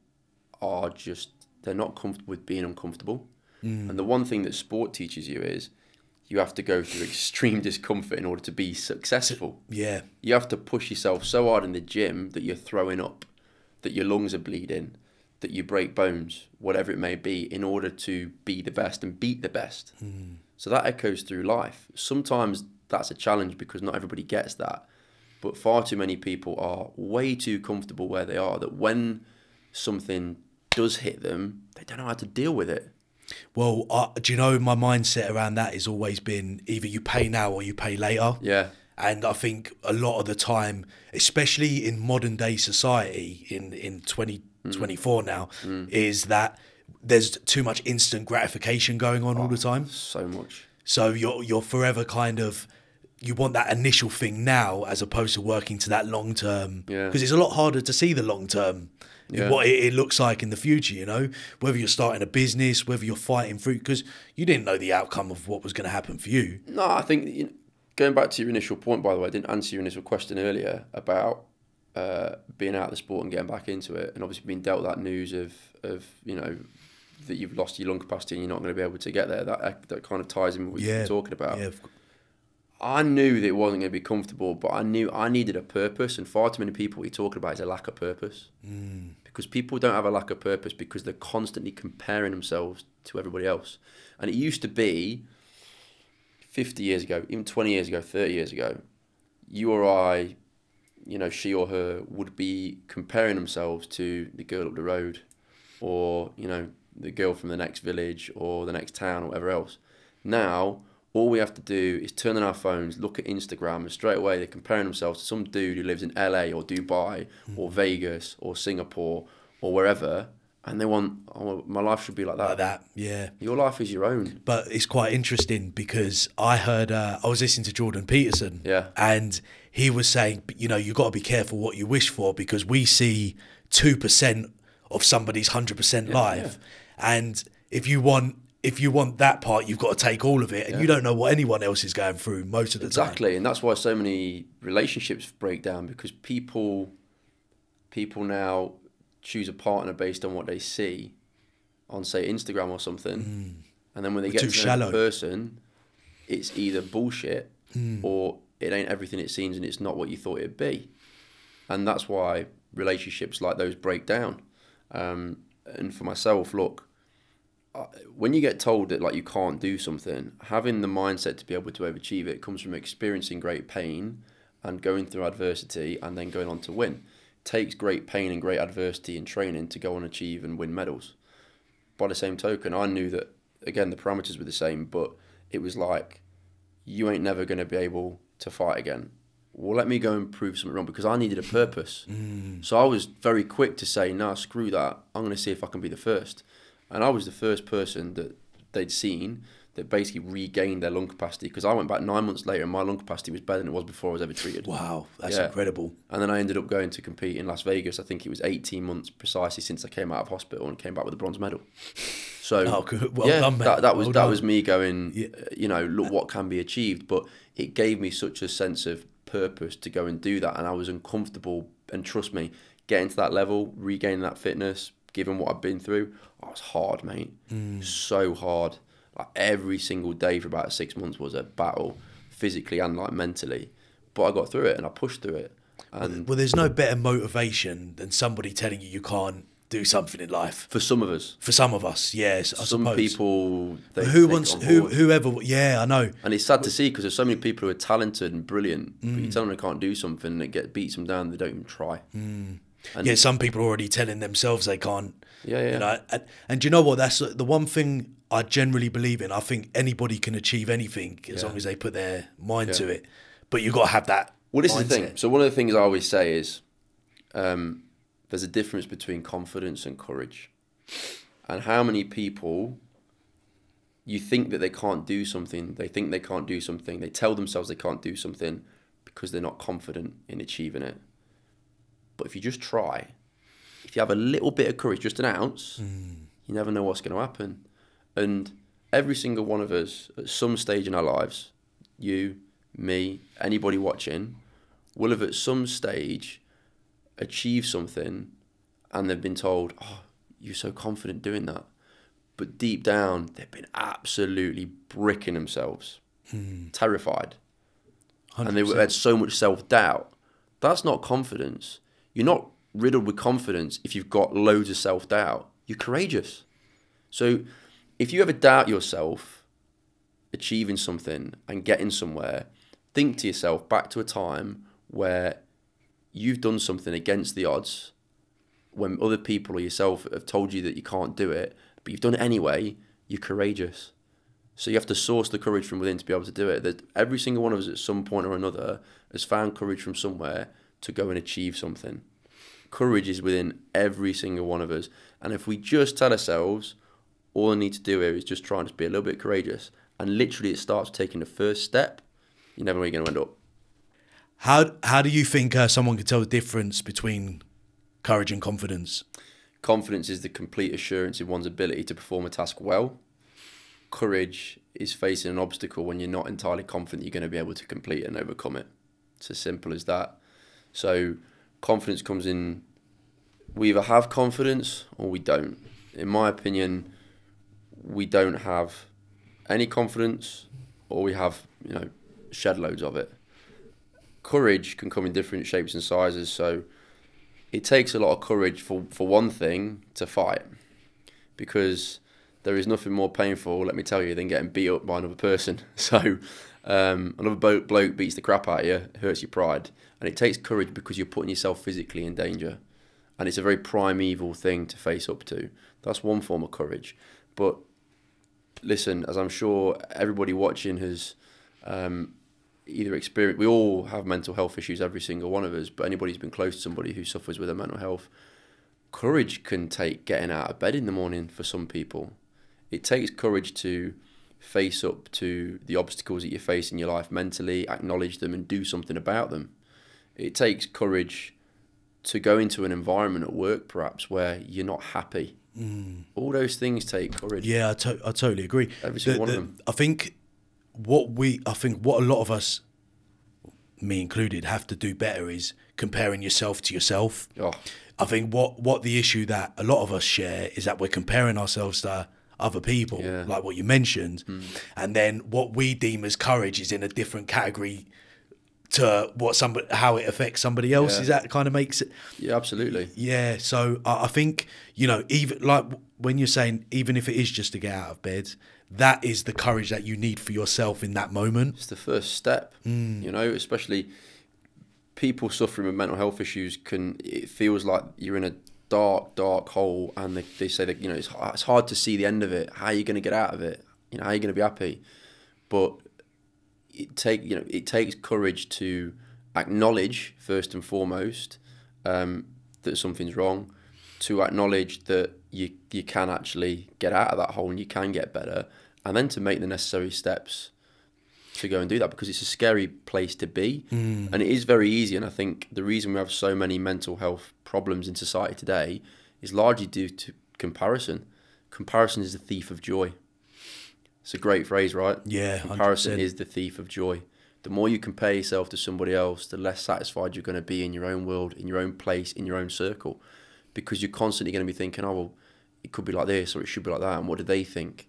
they're not comfortable with being uncomfortable. And the one thing that sport teaches you is you have to go through extreme discomfort in order to be successful. Yeah. You have to push yourself so hard in the gym that you're throwing up, that your lungs are bleeding, that you break bones, whatever it may be, in order to be the best and beat the best. So that echoes through life. Sometimes that's a challenge because not everybody gets that. But far too many people are way too comfortable where they are, that when something does hit them, they don't know how to deal with it. Well, do you know, my mindset around that has always been either you pay now or you pay later. Yeah. And I think a lot of the time, especially in modern day society, in 2024 now, is that there's too much instant gratification going on all the time. So much. So you're forever kind of, you want that initial thing now as opposed to working to that long term. Yeah. Because it's a lot harder to see the long term, what it looks like in the future, you know, whether you're starting a business, whether you're fighting through, because you didn't know the outcome of what was going to happen for you. No, I think, going back to your initial point, by the way, I didn't answer your initial question earlier about being out of the sport and getting back into it, and obviously being dealt that news of you know, that you've lost your lung capacity and you're not going to be able to get there. That kind of ties in with what you're talking about. Yeah. I knew that it wasn't going to be comfortable, but I knew I needed a purpose, and far too many people what you're talking about is a lack of purpose. Because people don't have a lack of purpose because they're constantly comparing themselves to everybody else. And it used to be 50 years ago, even 20 years ago, 30 years ago, you or I, you know, she or her would be comparing themselves to the girl up the road, or, you know, the girl from the next village or the next town or whatever else. Now, all we have to do is turn on our phones, look at Instagram, and straight away they're comparing themselves to some dude who lives in LA or Dubai or Vegas or Singapore or wherever, and they want, oh, my life should be like that. Like that, yeah. Your life is your own. But it's quite interesting because I heard, I was listening to Jordan Peterson, and he was saying, you know, you've got to be careful what you wish for because we see 2% of somebody's 100% life. And if you want that part, you've got to take all of it, and you don't know what anyone else is going through most of the time. Exactly, and that's why so many relationships break down, because people now choose a partner based on what they see on say Instagram or something, and then when they They're get too to know the shallow. person, it's either bullshit or it ain't everything it seems and it's not what you thought it'd be. And that's why relationships like those break down. And for myself, look, when you get told that like you can't do something, having the mindset to be able to overachieve it comes from experiencing great pain and going through adversity and then going on to win. It takes great pain and great adversity and training to go and achieve and win medals. By the same token, I knew that, again, the parameters were the same, but it was like, you ain't never going to be able to fight again. Well, let me go and prove something wrong, because I needed a purpose. So I was very quick to say, nah, screw that. I'm going to see if I can be the first. And I was the first person that they'd seen that basically regained their lung capacity, because I went back 9 months later and my lung capacity was better than it was before I was ever treated. Wow, that's incredible. And then I ended up going to compete in Las Vegas. I think it was 18 months precisely since I came out of hospital and came back with a bronze medal. So Well done, mate. that Well was done. me going, you know, look what can be achieved. But it gave me such a sense of purpose to go and do that. And I was uncomfortable. And trust me, getting to that level, regaining that fitness, given what I've been through, oh, it was hard, mate. So hard. Like every single day for about 6 months was a battle, physically and like mentally. But I got through it and I pushed through it. And Well, there's no better motivation than somebody telling you you can't do something in life. for some of us, For some of us, yes, I some suppose. people, they Who take wants it on board. whoever? Yeah, I know. And it's sad to see, because there's so many people who are talented and brilliant, but you tell them they can't do something and it beats them down, they don't even try. And Yeah, some people are already telling themselves they can't. Yeah. You know, and do you know what? That's the one thing I generally believe in. I think anybody can achieve anything as long as they put their mind to it. But you've got to have that. Well, this is the mindset. thing. So one of the things I always say is there's a difference between confidence and courage. And how many people, you think that they can't do something, they think they can't do something, they tell themselves they can't do something because they're not confident in achieving it. But if you just try, if you have a little bit of courage, just an ounce, you never know what's going to happen. And every single one of us, at some stage in our lives, you, me, anybody watching, will have at some stage achieved something and they've been told, oh, you're so confident doing that. But deep down, they've been absolutely bricking themselves, terrified. 100%. And they've had so much self-doubt. That's not confidence. You're not riddled with confidence if you've got loads of self-doubt. You're courageous. So if you ever doubt yourself achieving something and getting somewhere, think to yourself back to a time where you've done something against the odds, when other people or yourself have told you that you can't do it, but you've done it anyway. You're courageous. So you have to source the courage from within to be able to do it. That every single one of us at some point or another has found courage from somewhere to go and achieve something. Courage is within every single one of us. And if we just tell ourselves, all I need to do here is just try and just be a little bit courageous, and literally it starts taking the first step, you never know where you're going to end up. How do you think someone can tell the difference between courage and confidence? Confidence is the complete assurance in one's ability to perform a task well. Courage is facing an obstacle when you're not entirely confident you're going to be able to complete it and overcome it. It's as simple as that. So confidence comes in, we either have confidence or we don't. In my opinion, we don't have any confidence, or we have, shed loads of it. Courage can come in different shapes and sizes, so it takes a lot of courage for one thing to fight, because there is nothing more painful, let me tell you, than getting beat up by another person. So another bloke beats the crap out of you, hurts your pride, and it takes courage because you're putting yourself physically in danger, and it's a very primeval thing to face up to. That's one form of courage. But listen, as I'm sure everybody watching has either experienced, we all have mental health issues, every single one of us, but anybody who's been close to somebody who suffers with a mental health, courage can take getting out of bed in the morning for some people. It takes courage to face up to the obstacles that you face in your life mentally, acknowledge them and do something about them. It takes courage to go into an environment at work perhaps where you're not happy. All those things take courage. Yeah, I totally agree. Every single one of them. I think what a lot of us, me included, have to do better is comparing yourself to yourself. Oh. I think what the issue that a lot of us share is that we're comparing ourselves to other people, like what you mentioned, and then what we deem as courage is in a different category to how it affects somebody else. Is that kind of makes it? Yeah, absolutely. Yeah. So I think, you know, even like when you're saying, even if it is just to get out of bed, that is the courage that you need for yourself in that moment. It's the first step, you know, especially people suffering with mental health issues it feels like you're in a dark hole, and they say that, you know, it's hard to see the end of it. How are you going to get out of it? You know, how are you going to be happy? But it takes courage to acknowledge first and foremost that something's wrong, to acknowledge that you can actually get out of that hole and you can get better, and then to make the necessary steps to go and do that, because it's a scary place to be. And it is very easy. And I think the reason we have so many mental health problems in society today is largely due to comparison. Comparison is the thief of joy. It's a great phrase, right? Yeah, 100%. Comparison is the thief of joy. The more you compare yourself to somebody else, the less satisfied you're going to be in your own world, in your own place, in your own circle, because you're constantly going to be thinking, oh, well, it could be like this or it should be like that, and what do they think?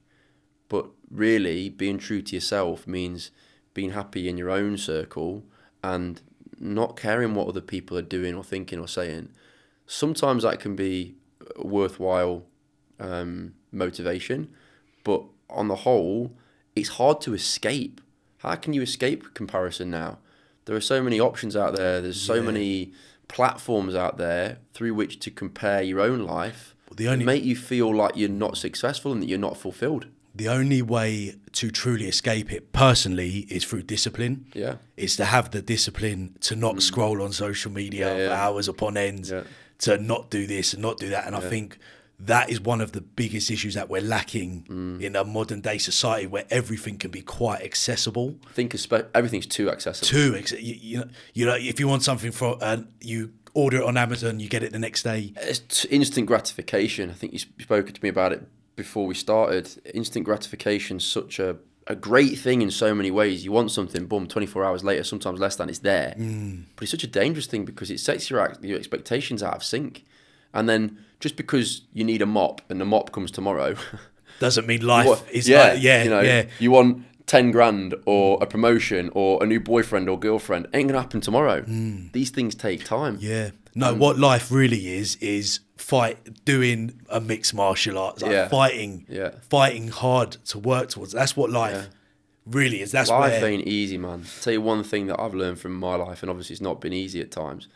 But really, being true to yourself means being happy in your own circle and not caring what other people are doing or thinking or saying. Sometimes that can be a worthwhile motivation, but on the whole, it's hard to escape. How can you escape comparison now? There are so many options out there. There's so many platforms out there through which to compare your own life and make you feel like you're not successful and that you're not fulfilled. The only way to truly escape it personally is through discipline. Yeah. It's to have the discipline to not scroll on social media for hours upon end, to not do this and not do that. And I think that is one of the biggest issues that we're lacking in a modern day society, where everything can be quite accessible. I think everything's too accessible. You know, if you want something you order it on Amazon, you get it the next day. It's instant gratification. I think you spoke to me about it before we started. Instant gratification is such a great thing in so many ways. You want something, boom, 24 hours later, sometimes less than, it's there. But it's such a dangerous thing because it sets your expectations out of sync. And then just because you need a mop and the mop comes tomorrow doesn't mean life is you want 10 grand or a promotion or a new boyfriend or girlfriend, ain't gonna happen tomorrow. These things take time. What life really is doing a mixed martial arts, fighting hard to work towards. That's what life really is. Life ain't easy, man. I'll tell you one thing that I've learned from my life, and obviously it's not been easy at times.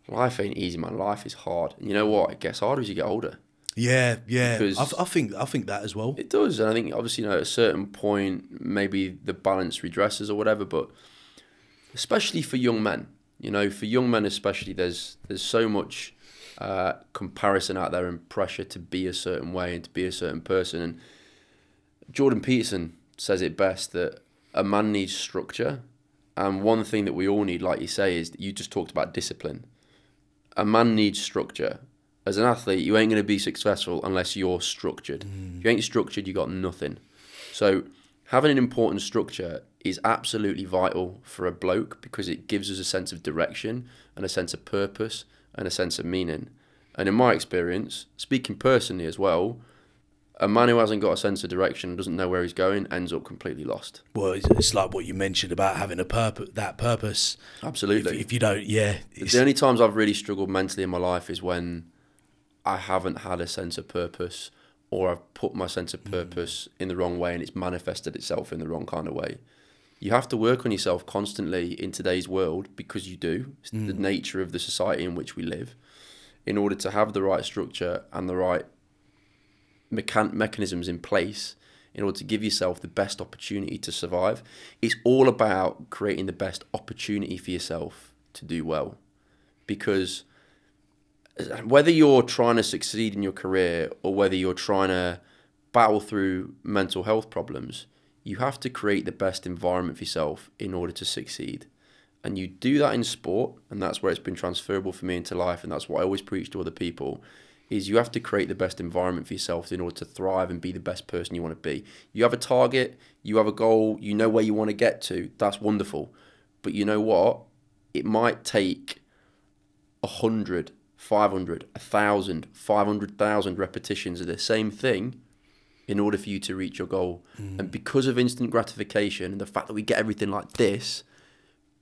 Life ain't easy, man. Life is hard. And you know what? It gets harder as you get older. Yeah. Because I think that as well. It does. And I think, obviously, at a certain point, maybe the balance redresses or whatever. But especially for young men, for young men especially, there's so much comparison out there and pressure to be a certain way and to be a certain person. And Jordan Peterson says it best, that a man needs structure. And one thing that we all need, like you say, is that you just talked about discipline. A man needs structure. As an athlete, you ain't going to be successful unless you're structured. If you ain't structured, you got nothing. So having an important structure is absolutely vital for a bloke, because it gives us a sense of direction and a sense of purpose and a sense of meaning. And in my experience, speaking personally as well, a man who hasn't got a sense of direction, doesn't know where he's going, ends up completely lost. Well, it's like what you mentioned about having a purpose. Absolutely. If you don't, the only times I've really struggled mentally in my life is when I haven't had a sense of purpose, or I've put my sense of purpose in the wrong way and it's manifested itself in the wrong kind of way. You have to work on yourself constantly in today's world, because you do. It's the nature of the society in which we live, in order to have the right structure and the right mechanisms in place in order to give yourself the best opportunity to survive. It's all about creating the best opportunity for yourself to do well, because whether you're trying to succeed in your career or whether you're trying to battle through mental health problems, you have to create the best environment for yourself in order to succeed. And you do that in sport, and that's where it's been transferable for me into life, and that's what I always preach to other people, is you have to create the best environment for yourself in order to thrive and be the best person you want to be. You have a target, you have a goal, you know where you want to get to, that's wonderful. But you know what? It might take 100 500, 1,000, 500,000 repetitions of the same thing in order for you to reach your goal. And because of instant gratification and the fact that we get everything like this,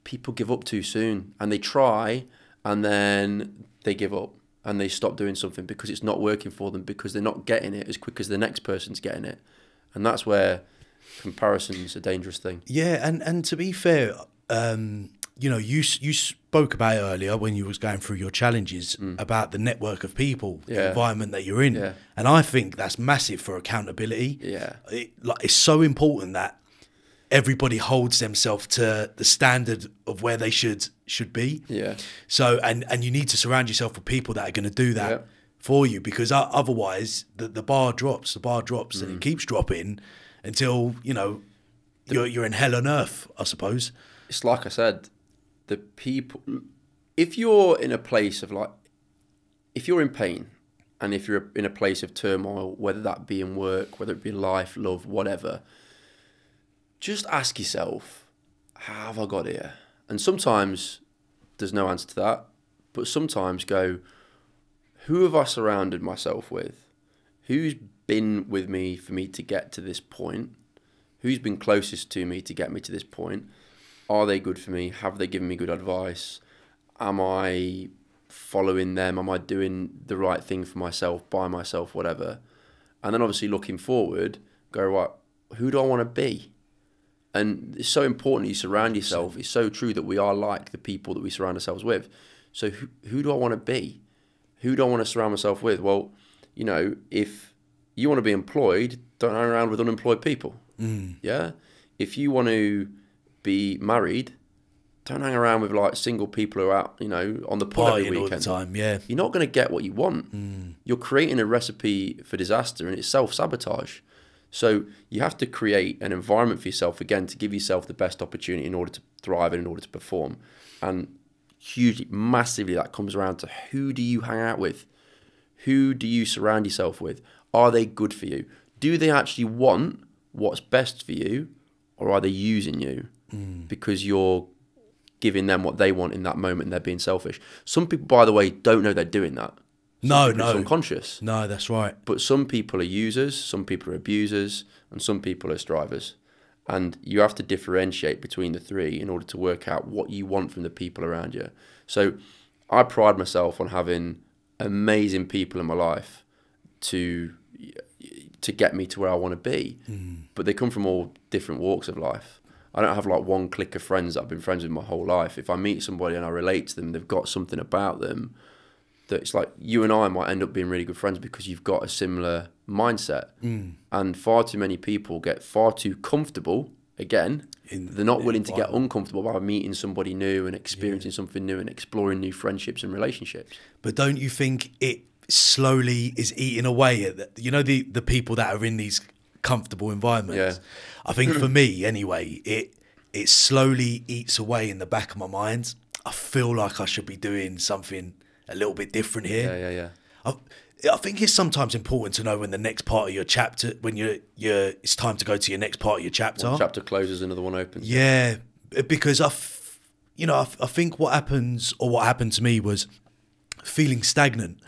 people give up too soon, and they try and then they give up and they stop doing something because it's not working for them, because they're not getting it as quick as the next person's getting it. And that's where comparison's a dangerous thing. Yeah, and to be fair, you know, you spoke about it earlier when you was going through your challenges about the network of people, the environment that you're in. Yeah. And I think that's massive for accountability. Yeah. It's so important that everybody holds themselves to the standard of where they should be. Yeah. So, and you need to surround yourself with people that are going to do that for you, because otherwise the bar drops, and it keeps dropping until, you know, you're in hell on earth, I suppose. It's like I said, the people, if you're in a place of like, if you're in pain and if you're in a place of turmoil, whether that be in work, whether it be life, love, whatever, just ask yourself, how have I got here? And sometimes there's no answer to that, but sometimes go, who have I surrounded myself with? Who's been with me for me to get to this point? Who's been closest to me to get me to this point? Are they good for me? Have they given me good advice? Am I following them? Am I doing the right thing for myself, by myself, whatever? And then obviously looking forward, go, right, who do I want to be? And it's so important you surround yourself. It's so true that we are like the people that we surround ourselves with. So who do I want to be? Who do I want to surround myself with? Well, you know, if you want to be employed, don't hang around with unemployed people. Yeah? If you want to be married, don't hang around with like single people who are out, you know, on the pub every weekend. All the time, yeah. You're not going to get what you want. You're creating a recipe for disaster, and it's self-sabotage. So you have to create an environment for yourself, again, to give yourself the best opportunity in order to thrive and in order to perform. And hugely, massively, that comes around to who do you hang out with? Who do you surround yourself with? Are they good for you? Do they actually want what's best for you, or are they using you because you're giving them what they want in that moment and they're being selfish? Some people, by the way, don't know they're doing that. No. It's unconscious. No, that's right. But some people are users, some people are abusers, and some people are strivers. And you have to differentiate between the three in order to work out what you want from the people around you. So I pride myself on having amazing people in my life to get me to where I want to be. But they come from all different walks of life. I don't have like one clique of friends that I've been friends with my whole life. If I meet somebody and I relate to them, they've got something about them that it's like you and I might end up being really good friends because you've got a similar mindset. And far too many people get far too comfortable. Again, they're not willing to get uncomfortable by meeting somebody new and experiencing something new and exploring new friendships and relationships. But don't you think it slowly is eating away at the, you know, the people that are in these comfortable environments? Yeah. I think for me anyway, it slowly eats away in the back of my mind. I feel like I should be doing something a little bit different here. I think it's sometimes important to know when the next part of your chapter, when it's time to go to your next part of your chapter. One chapter closes, another one opens. Yeah, because I think what happened to me was feeling stagnant.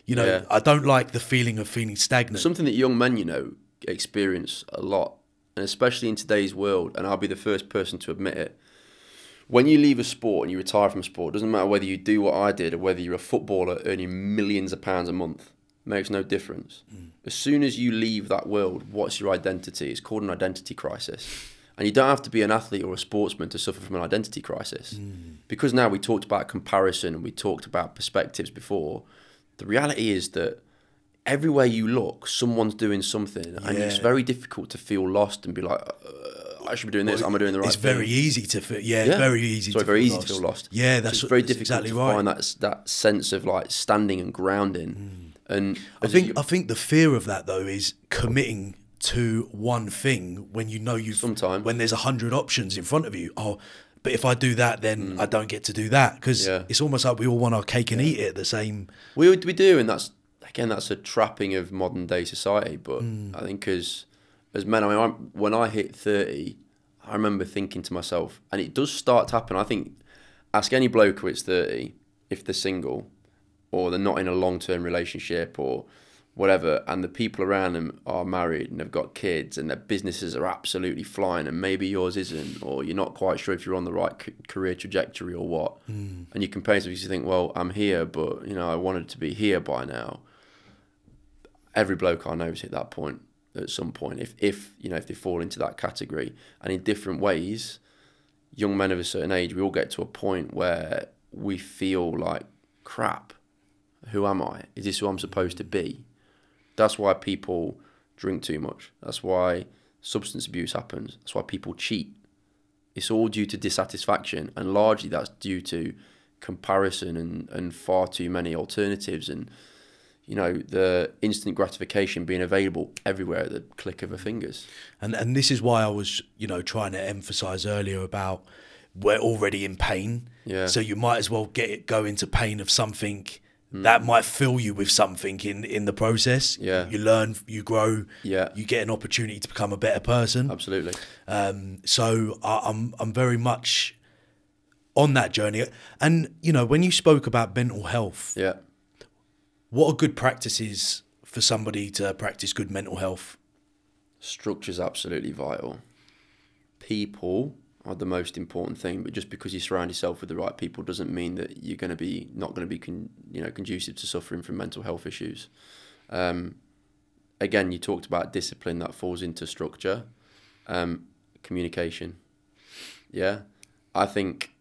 You know, I don't like the feeling of feeling stagnant. Something that young men, you know, experience a lot, and especially in today's world, and I'll be the first person to admit it. When you leave a sport and you retire from a sport, it doesn't matter whether you do what I did or whether you're a footballer earning millions of pounds a month. It makes no difference. As soon as you leave that world, what's your identity? It's called an identity crisis. And you don't have to be an athlete or a sportsman to suffer from an identity crisis. Because now we talked about comparison and we talked about perspectives before. The reality is that everywhere you look, someone's doing something, and it's very difficult to feel lost and be like, I should be doing this. Am I doing the right thing? It's very easy to feel. Very easy. So very easy to feel lost. Yeah, that's very difficult to find that sense of like standing and grounding. And I think the fear of that though is committing to one thing when you know when there's 100 options in front of you. Oh, but if I do that, then I don't get to do that, because it's almost like we all want our cake and eat it at the same. We do, and that's a trapping of modern day society. But I think as men, I mean, when I hit 30, I remember thinking to myself, and it does start to happen. I think, ask any bloke who is 30, if they're single, or they're not in a long-term relationship or whatever, and the people around them are married and they've got kids and their businesses are absolutely flying, and maybe yours isn't, or you're not quite sure if you're on the right career trajectory or what, and you compare yourself, you think, well, I'm here, but I wanted to be here by now. Every bloke I know has hit that point at some point, if they fall into that category, and in different ways. Young men of a certain age, we all get to a point where we feel like, crap, who am I? Is this who I'm supposed to be? That's why people drink too much. That's why substance abuse happens. That's why people cheat. It's all due to dissatisfaction, and largely that's due to comparison and far too many alternatives, and the instant gratification being available everywhere at the click of a fingers. And this is why I was, trying to emphasize earlier about we're already in pain. Yeah. So you might as well go into pain of something that might fill you with something in the process. Yeah. You learn, you grow. Yeah. You get an opportunity to become a better person. Absolutely. So I'm very much on that journey. And, when you spoke about mental health. Yeah. What are good practices for somebody to practice good mental health? Structure's absolutely vital. People are the most important thing, but just because you surround yourself with the right people doesn't mean that you're going to be not going to be conducive to suffering from mental health issues. Again, you talked about discipline that falls into structure. Communication. Yeah, I think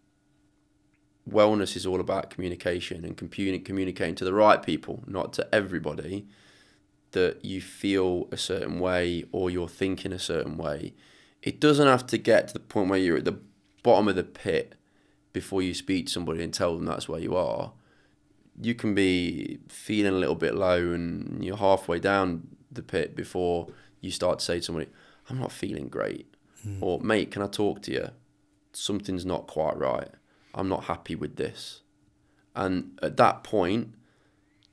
wellness is all about communication and communicating to the right people, not to everybody, that you feel a certain way or you're thinking a certain way. It doesn't have to get to the point where you're at the bottom of the pit before you speak to somebody and tell them that's where you are. You can be feeling a little bit low and you're halfway down the pit before you start to say to somebody, I'm not feeling great. Or, mate, can I talk to you? Something's not quite right. I'm not happy with this. And at that point,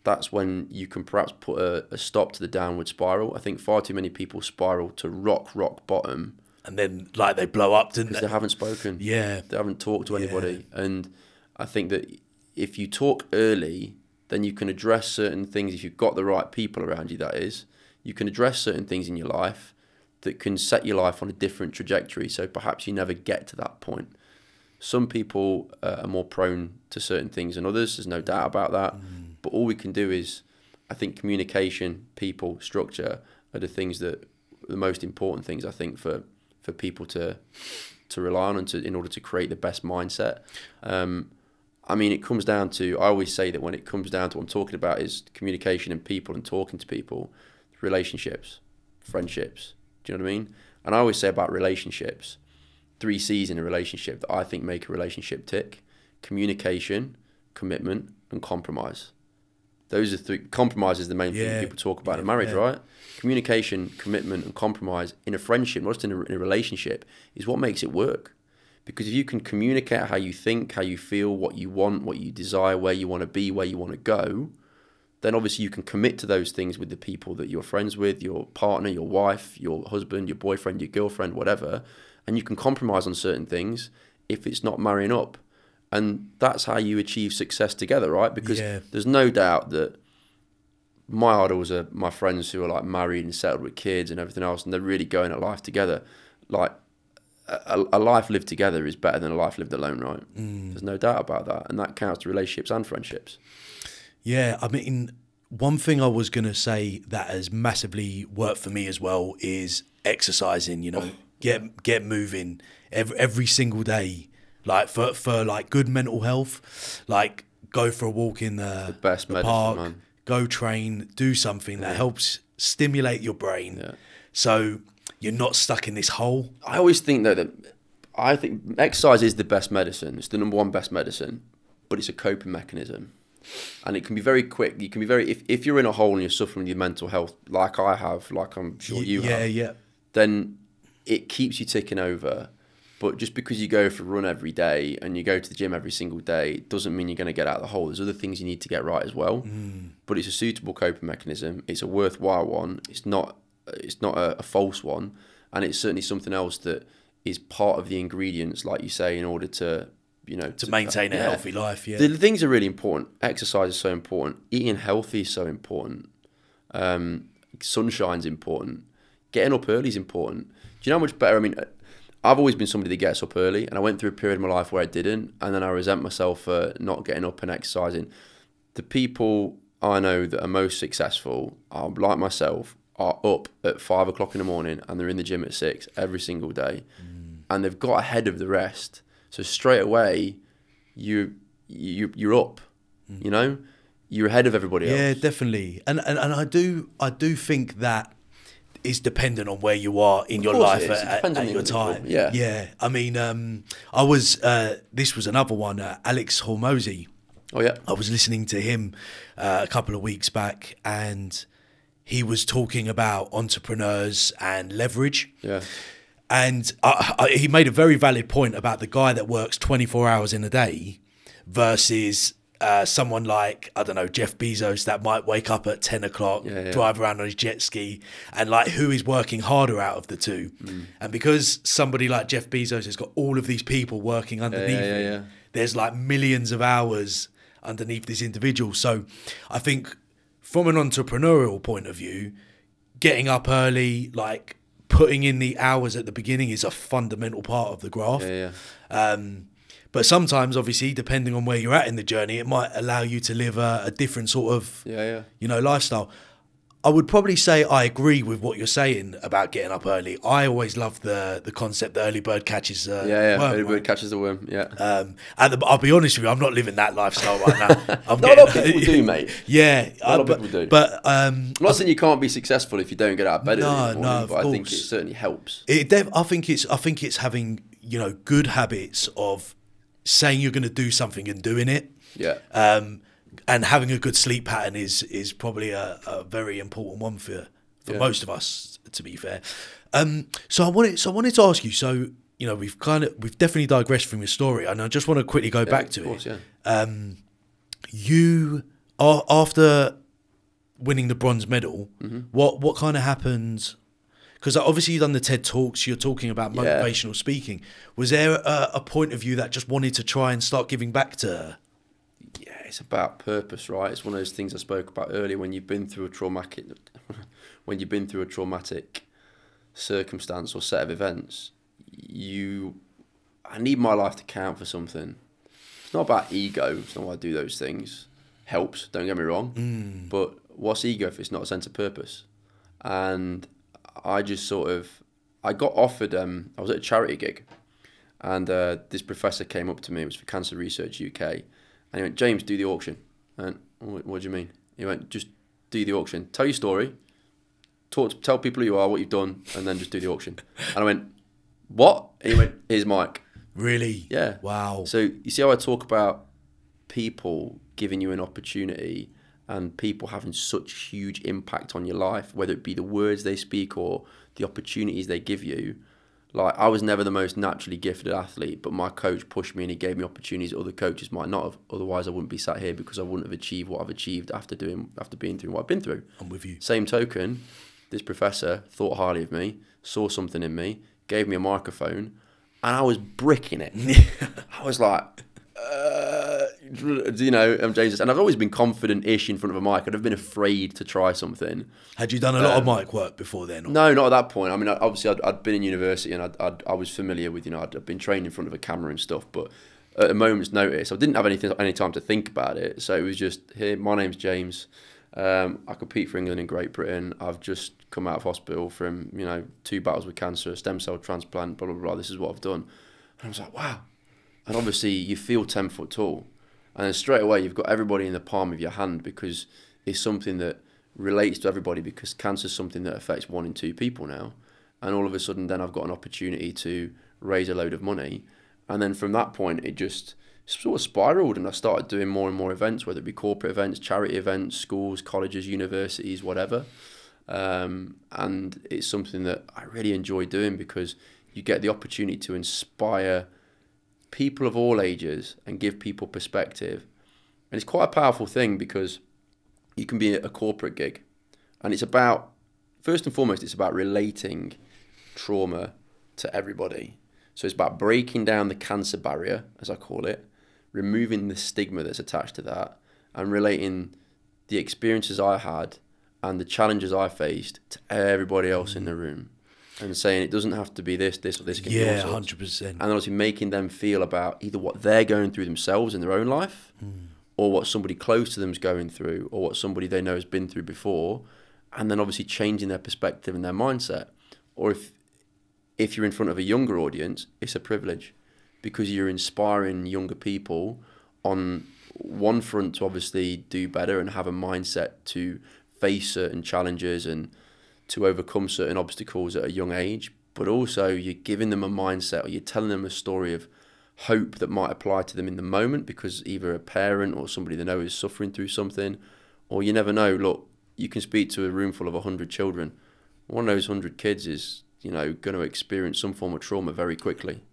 that's when you can perhaps put a stop to the downward spiral. I think far too many people spiral to rock bottom. And then, they blow up, didn't they? Because they haven't spoken. Yeah. They haven't talked to anybody. Yeah. And I think that if you talk early, then you can address certain things. If you've got the right people around you, that is, you can address certain things in your life that can set your life on a different trajectory. So perhaps you never get to that point. Some people are more prone to certain things than others. There's no doubt about that. But all we can do is, I think, communication, people, structure are the things that the most important things, I think, for people to rely on and in order to create the best mindset. It comes down to, I always say that when it comes down to what I'm talking about is communication and people and talking to people, relationships, friendships. Do you know what I mean? And I always say about relationships, 3 C's in a relationship that I think make a relationship tick: communication, commitment, and compromise. Those are 3. Compromise is the main thing people talk about in marriage, right? Communication, commitment, and compromise in a friendship, not just in a relationship, is what makes it work. Because if you can communicate how you think, how you feel, what you want, what you desire, where you want to be, where you want to go, then obviously you can commit to those things with the people that you're friends with, your partner, your wife, your husband, your boyfriend, your girlfriend, whatever. And you can compromise on certain things if it's not marrying up. And that's how you achieve success together, right? Because there's no doubt that my idols are my friends who are married and settled with kids and everything else, and they're really going at life together. A life lived together is better than a life lived alone, right? There's no doubt about that. And that counts to relationships and friendships. Yeah, one thing I was going to say that has massively worked for me as well is exercising, get moving every single day. For good mental health, go for a walk in the best the medicine, park, man. Go train, do something that helps stimulate your brain, so you're not stuck in this hole. I always think that I think exercise is the best medicine. It's the number 1 best medicine, but it's a coping mechanism, and it can be very quick. You can be very if you're in a hole and you're suffering with your mental health, like I have, like I'm sure you have, then it keeps you ticking over. But just because you go for a run every day and you go to the gym every single day doesn't mean you're going to get out of the hole. There's other things you need to get right as well. But it's a suitable coping mechanism. It's a worthwhile one. It's not a false one. And it's certainly something else that is part of the ingredients, like you say, in order to to maintain a healthy life. Yeah, the things are really important. Exercise is so important. Eating healthy is so important. Sunshine's important. Getting up early is important. Do you know how much better? I mean, I've always been somebody that gets up early, and I went through a period of my life where I didn't, and then I resent myself for not getting up and exercising. The people I know that are most successful are like myself, are up at 5 o'clock in the morning and they're in the gym at 6 every single day, and they've got ahead of the rest. So straight away, you're up. You're ahead of everybody else. Yeah, definitely. And I do think that is dependent on where you are in your life at your time. Yeah. I mean, I was this was another one, Alex Hormozy. Oh yeah. I was listening to him a couple of weeks back, and he was talking about entrepreneurs and leverage. Yeah. And he made a very valid point about the guy that works 24 hours in a day versus someone like, I don't know, Jeff Bezos that might wake up at 10 o'clock, drive around on his jet ski, and like who is working harder out of the two. And because somebody like Jeff Bezos has got all of these people working underneath him, there's like millions of hours underneath this individual. So I think from an entrepreneurial point of view, getting up early, like putting in the hours at the beginning is a fundamental part of the graph. But sometimes, obviously, depending on where you're at in the journey, it might allow you to live a different sort of, lifestyle. I would probably say I agree with what you're saying about getting up early. I always love the concept that early bird catches the worm. Early bird catches the worm, and I'll be honest with you, I'm not living that lifestyle right now. A lot of people do, mate. Yeah. A lot of people do. But I'm not saying you can't be successful if you don't get out of bed early in the morning, but I think it certainly helps. I think it's having, good habits of saying you're going to do something and doing it. Yeah. And having a good sleep pattern is probably a very important one for most of us, to be fair. So I wanted to ask you. So we've definitely digressed from your story, and I just want to quickly go back to course, it. You after winning the bronze medal, what kind of happened? Because obviously you've done the TED Talks, you're talking about motivational speaking. Was there a point of you that just wanted to try and start giving back to? Yeah, it's about purpose, right? It's one of those things I spoke about earlier. When you've been through a traumatic circumstance or set of events, I need my life to count for something. It's not about ego. It's not why I do those things. Helps, don't get me wrong. But what's ego if it's not a sense of purpose? And I just I got offered, I was at a charity gig, and this professor came up to me. It was for Cancer Research UK. And he went, "James, do the auction." And what do you mean? He went, "Just do the auction. Tell your story. Tell people who you are, what you've done, and then just do the auction." And I went, "What?" And he went, "Here's Mike." Really? Yeah. Wow. So you see how I talk about people giving you an opportunity and people having such huge impact on your life, whether it be the words they speak or the opportunities they give you. Like, I was never the most naturally gifted athlete, but my coach pushed me and he gave me opportunities that other coaches might not have. Otherwise, I wouldn't be sat here because I wouldn't have achieved what I've achieved after being through what I've been through. I'm with you. Same token, this professor thought highly of me, saw something in me, gave me a microphone, and I was bricking it. I was like, I'm James, and I've always been confident-ish in front of a mic. I'd have been afraid to try something. Had you done a lot of mic work before then? Or? No, not at that point. I mean, obviously, I'd been in university and I was familiar with, I'd been trained in front of a camera and stuff. But at a moment's notice, I didn't have any time to think about it. So it was just, here, my name's James. I compete for England and Great Britain. I've just come out of hospital from, 2 battles with cancer, a stem cell transplant, blah, blah, blah. This is what I've done. And I was like, wow. And obviously, you feel 10 foot tall. And then straight away, you've got everybody in the palm of your hand because it's something that relates to everybody, because cancer is something that affects 1 in 2 people now. And all of a sudden, then I've got an opportunity to raise a load of money. And then from that point, it just sort of spiraled, and I started doing more and more events, whether it be corporate events, charity events, schools, colleges, universities, whatever. And it's something that I really enjoy doing because you get the opportunity to inspire people of all ages and give people perspective. And it's quite a powerful thing because you can be a corporate gig, and it's about, first and foremost, it's about relating trauma to everybody. So it's about breaking down the cancer barrier, as I call it, removing the stigma that's attached to that, and relating the experiences I had and the challenges I faced to everybody else in the room, and saying it doesn't have to be this, or this can be all sorts. 100%. And obviously making them feel about either what they're going through themselves in their own life, or what somebody close to them is going through, or what somebody they know has been through before, and then obviously changing their perspective and their mindset. Or if you're in front of a younger audience, it's a privilege, because you're inspiring younger people on one front to obviously do better and have a mindset to face certain challenges and to overcome certain obstacles at a young age, but also you're giving them a mindset, or you're telling them a story of hope that might apply to them in the moment, because either a parent or somebody they know is suffering through something, or you never know. Look, you can speak to a room full of 100 children. One of those 100 kids is, going to experience some form of trauma very quickly.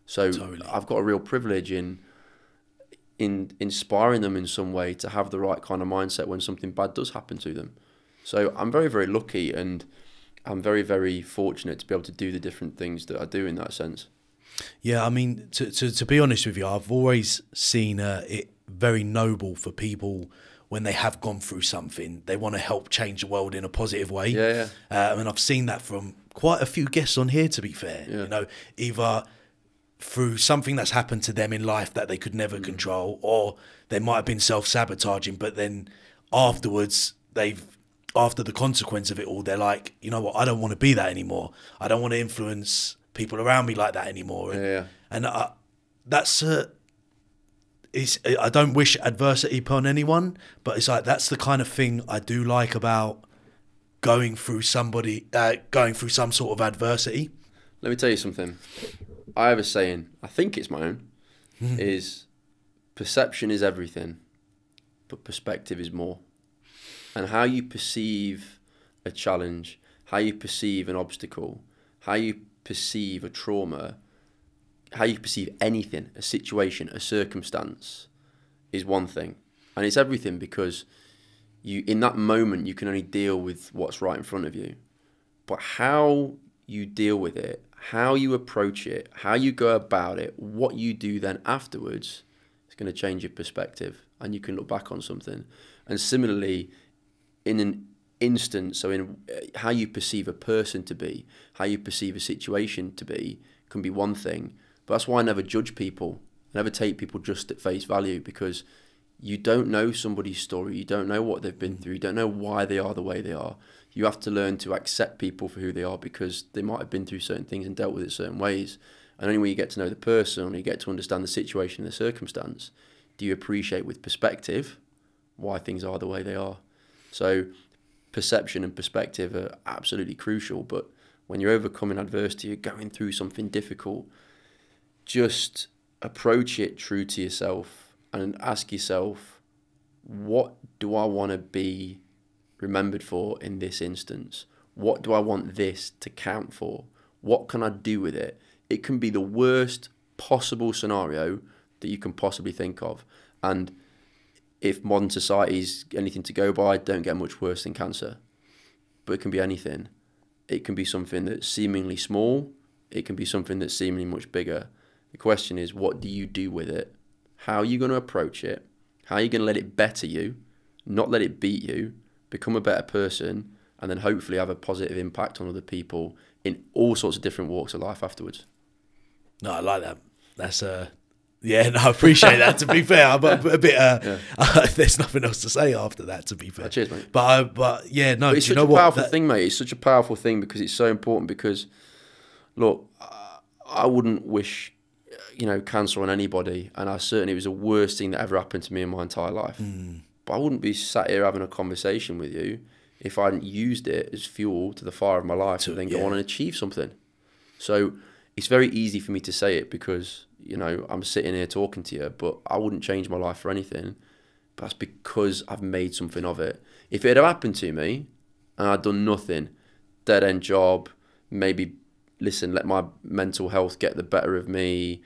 So totally. I've got a real privilege in inspiring them in some way to have the right kind of mindset when something bad does happen to them. So I'm very, very lucky, and I'm very, very fortunate to be able to do the different things that I do in that sense. Yeah, I mean, to be honest with you, I've always seen it very noble for people when they have gone through something. They want to help change the world in a positive way. Yeah. And I've seen that from quite a few guests on here, to be fair. Yeah. Either through something that's happened to them in life that they could never control, or they might have been self-sabotaging, but then afterwards, after the consequence of it all, they're like, you know what, I don't want to be that anymore. I don't want to influence people around me like that anymore. And that's I don't wish adversity upon anyone, but it's like, that's the kind of thing I do like about going through some sort of adversity. Let me tell you something. I have a saying, I think it's my own, is perception is everything, but perspective is more. And how you perceive a challenge, how you perceive an obstacle, how you perceive a trauma, how you perceive anything, a situation, a circumstance, is one thing. And it's everything, because in that moment you can only deal with what's right in front of you. But how you deal with it, how you approach it, how you go about it, what you do then afterwards is going to change your perspective, and you can look back on something. And similarly, in an instance, so in how you perceive a person to be, how you perceive a situation to be, can be one thing. But that's why I never judge people. I never take people just at face value, because you don't know somebody's story. You don't know what they've been through. You don't know why they are the way they are. You have to learn to accept people for who they are, because they might have been through certain things and dealt with it certain ways. And only when you get to know the person, or you get to understand the situation and the circumstance, do you appreciate with perspective why things are the way they are. So perception and perspective are absolutely crucial. But when you're overcoming adversity, you're going through something difficult, just approach it true to yourself and ask yourself, what do I want to be remembered for in this instance? What do I want this to count for? What can I do with it? It can be the worst possible scenario that you can possibly think of. And if modern society's anything to go by, don't get much worse than cancer. But it can be anything. It can be something that's seemingly small. It can be something that's seemingly much bigger. The question is, what do you do with it? How are you going to approach it? How are you going to let it better you, not let it beat you, become a better person, and then hopefully have a positive impact on other people in all sorts of different walks of life afterwards? No, I like that. That's yeah, no, I appreciate that. To be fair, I'm a bit. There's nothing else to say after that. To be fair, cheers, mate. But yeah, no. But it's such a powerful thing, mate. It's such a powerful thing, because it's so important. Because look, I wouldn't wish, cancer on anybody, and it was the worst thing that ever happened to me in my entire life. But I wouldn't be sat here having a conversation with you if I hadn't used it as fuel to the fire of my life to then go on and achieve something. So it's very easy for me to say it, because I'm sitting here talking to you, but I wouldn't change my life for anything. But that's because I've made something of it. If it had happened to me and I'd done nothing, dead end job, maybe let my mental health get the better of me,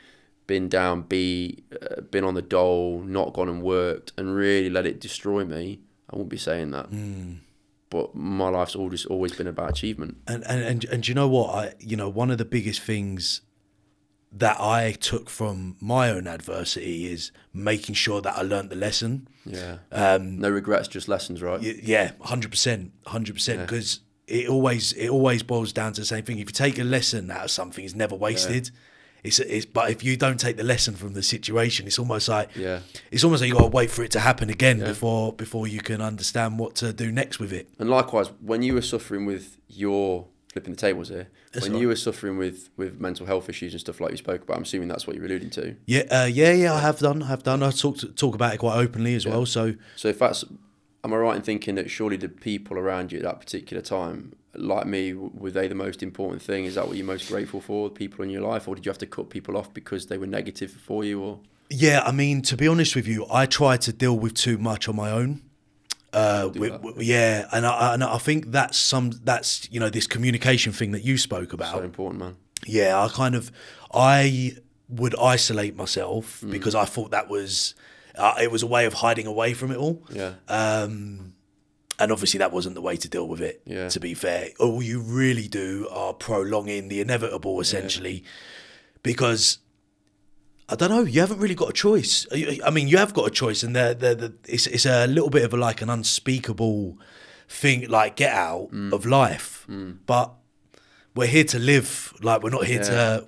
been down, been on the dole, not gone and worked, and really let it destroy me, I wouldn't be saying that. But my life's always been about achievement. And you know what? One of the biggest things that I took from my own adversity is making sure that I learned the lesson. Yeah. No regrets, just lessons, right? Yeah, 100%, 100%. Because it always boils down to the same thing. If you take a lesson out of something, it's never wasted. But if you don't take the lesson from the situation, it's almost like you got to wait for it to happen again before you can understand what to do next with it. And likewise, when you were suffering with your flipping the tables here, you were suffering with mental health issues and stuff like you spoke about, I'm assuming that's what you're alluding to. I have done. I talk about it quite openly as well. So if that's, am I right in thinking that surely the people around you at that particular time, like me, were they the most important thing? Is that what you're most grateful for, the people in your life, or did you have to cut people off because they were negative for you? Or I mean, to be honest with you, I tried to deal with too much on my own. And I think that's this communication thing that you spoke about. So important, man. Yeah, I would isolate myself because I thought that was it was a way of hiding away from it all. Yeah. And obviously that wasn't the way to deal with it. Yeah. To be fair, all you really do are prolonging the inevitable, essentially, because I don't know. You haven't really got a choice. I mean, you have got a choice, and it's a little bit of like an unspeakable thing, like get out of life. But we're here to live. Like we're not here to.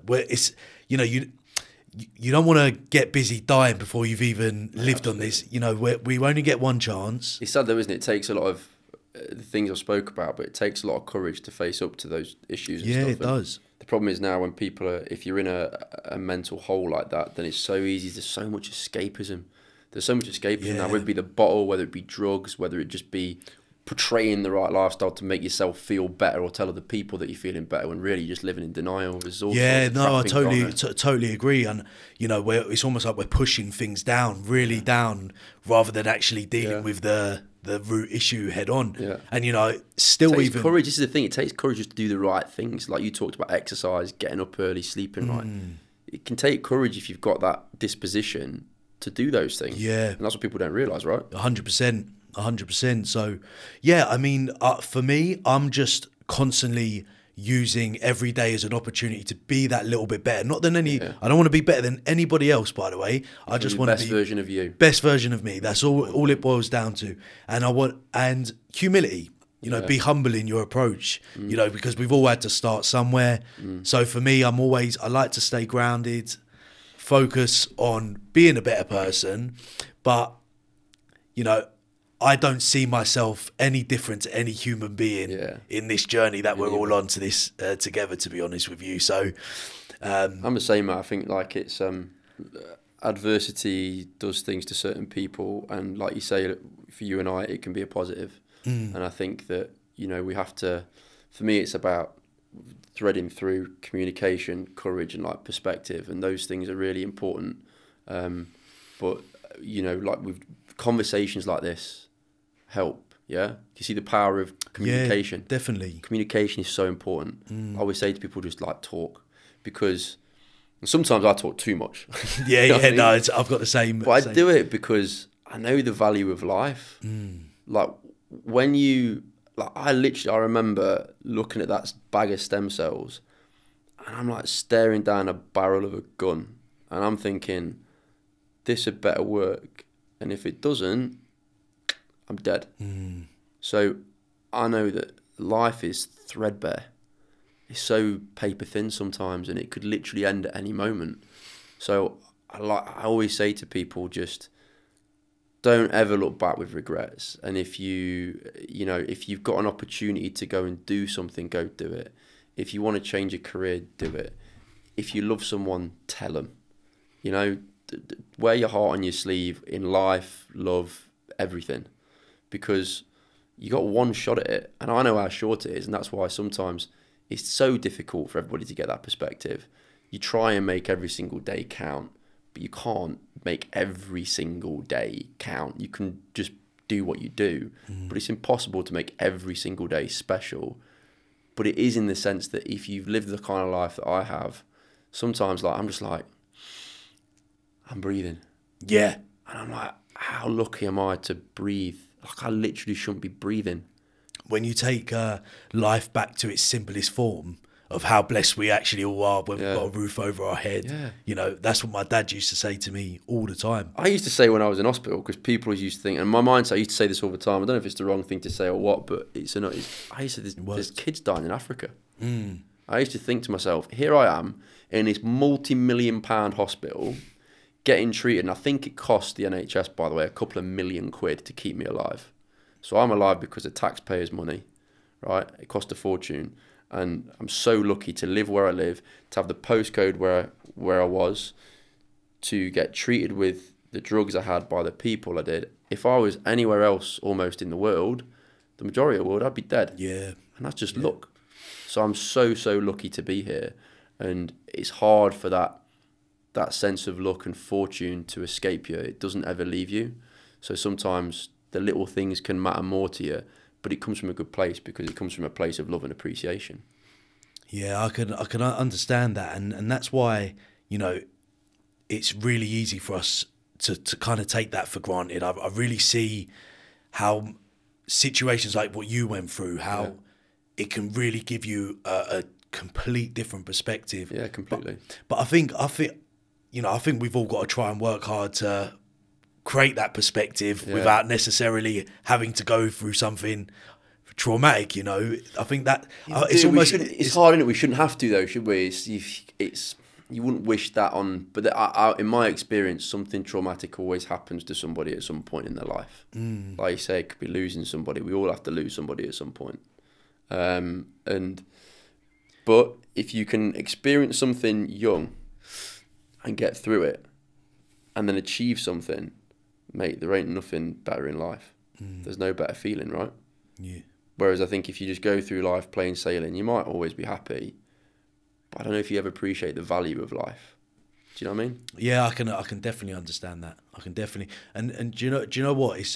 You don't want to get busy dying before you've even lived on this. We only get one chance. It's sad though, isn't it? It takes a lot of the things I spoke about, but it takes a lot of courage to face up to those issues and stuff. Yeah, it does. The problem is now when people are, if you're in a mental hole like that, then it's so easy. There's so much escapism. There's so much escapism now, whether it be the bottle, whether it be drugs, whether it just be portraying the right lifestyle to make yourself feel better or tell other people that you're feeling better when really you're just living in denial. There's all I totally agree. And, it's almost like we're pushing things down, really down, rather than actually dealing with the root issue head on. And still, it takes courage. This is the thing, it takes courage just to do the right things, like you talked about exercise, getting up early, sleeping right. It can take courage if you've got that disposition to do those things. And that's what people don't realize, right? 100%. So I mean, for me, I'm just constantly using every day as an opportunity to be that little bit better. Not than I don't want to be better than anybody else, by the way. I just want to be best version of you. Best version of me. That's all it boils down to. And humility, be humble in your approach, because we've all had to start somewhere. So for me, I like to stay grounded, focus on being a better person, but I don't see myself any different to any human being in this journey that we're all on to this together, to be honest with you. So I'm the same, I think like it's adversity does things to certain people, and like you say, for you and I, it can be a positive. And I think that we have to, for me, it's about threading through communication, courage, and like perspective, and those things are really important. But like with conversations like this help. You see the power of communication. Definitely, communication is so important. I always say to people, just like talk, because sometimes I talk too much. I've got the same, but I do it because I know the value of life. Like when I remember looking at that bag of stem cells, and I'm like staring down a barrel of a gun, and I'm thinking, this had better work, and if it doesn't, I'm dead. So I know that life is threadbare. It's so paper thin sometimes, and it could literally end at any moment. So I always say to people, just don't ever look back with regrets. And if if you've got an opportunity to go and do something, go do it. If you want to change a career, do it. If you love someone, tell them. Wear your heart on your sleeve in life, love, everything. Because you got one shot at it, and I know how short it is, and that's why sometimes it's so difficult for everybody to get that perspective. You try and make every single day count, but you can't make every single day count. You can just do what you do, but it's impossible to make every single day special. But it is in the sense that if you've lived the kind of life that I have, sometimes I'm just like, I'm breathing. And I'm like, how lucky am I to breathe? Like I literally shouldn't be breathing. When you take life back to its simplest form, of how blessed we actually all are when we've got a roof over our head. Yeah. You know, that's what my dad used to say to me all the time. I used to say when I was in hospital, because people used to think, and my mindset, I used to say this all the time, I don't know if it's the wrong thing to say or what, but I used to say there's kids dying in Africa. I used to think to myself, here I am in this multi-million-pound hospital getting treated, and I think it cost the NHS, by the way, a couple of £1 million to keep me alive. So I'm alive because of taxpayers' money, right? It cost a fortune. And I'm so lucky to live where I live, to have the postcode where I was, to get treated with the drugs I had by the people I did. If I was anywhere else almost in the world, the majority of the world, I'd be dead. Yeah. And that's just luck. So I'm so lucky to be here. And it's hard for that sense of luck and fortune to escape you. It doesn't ever leave you. So sometimes the little things can matter more to you, but it comes from a good place because it comes from a place of love and appreciation. Yeah, I can understand that, and that's why, you know, it's really easy for us to kind of take that for granted. I really see how situations like what you went through, how it can really give you a complete different perspective. Yeah, completely. But I think we've all got to try and work hard to create that perspective without necessarily having to go through something traumatic. You know, I think that it's almost it's hard, isn't it? We shouldn't have to, though, should we? It's you wouldn't wish that on, but in my experience, something traumatic always happens to somebody at some point in their life. Like you say, it could be losing somebody. We all have to lose somebody at some point. But if you can experience something young and get through it, and then achieve something, mate, there ain't nothing better in life. There's no better feeling, right? Yeah. Whereas I think if you just go through life plain sailing, you might always be happy, but I don't know if you ever appreciate the value of life. Do you know what I mean? Yeah, I can definitely understand that. I can definitely, and do you know what? It's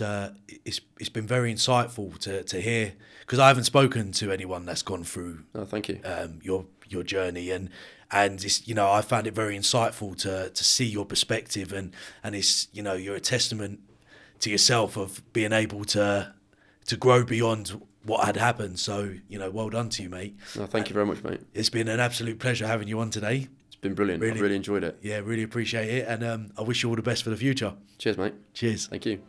been very insightful to hear, because I haven't spoken to anyone that's gone through. Oh, thank you. Your journey, and it's, you know, I found it very insightful to see your perspective, and it's, you know, you're a testament to yourself of being able to grow beyond what had happened. So, you know, well done to you, mate. No, thank you very much, mate. It's been an absolute pleasure having you on today. It's been brilliant. I've really enjoyed it. Yeah, really appreciate it, and I wish you all the best for the future. Cheers, mate. Cheers. Thank you.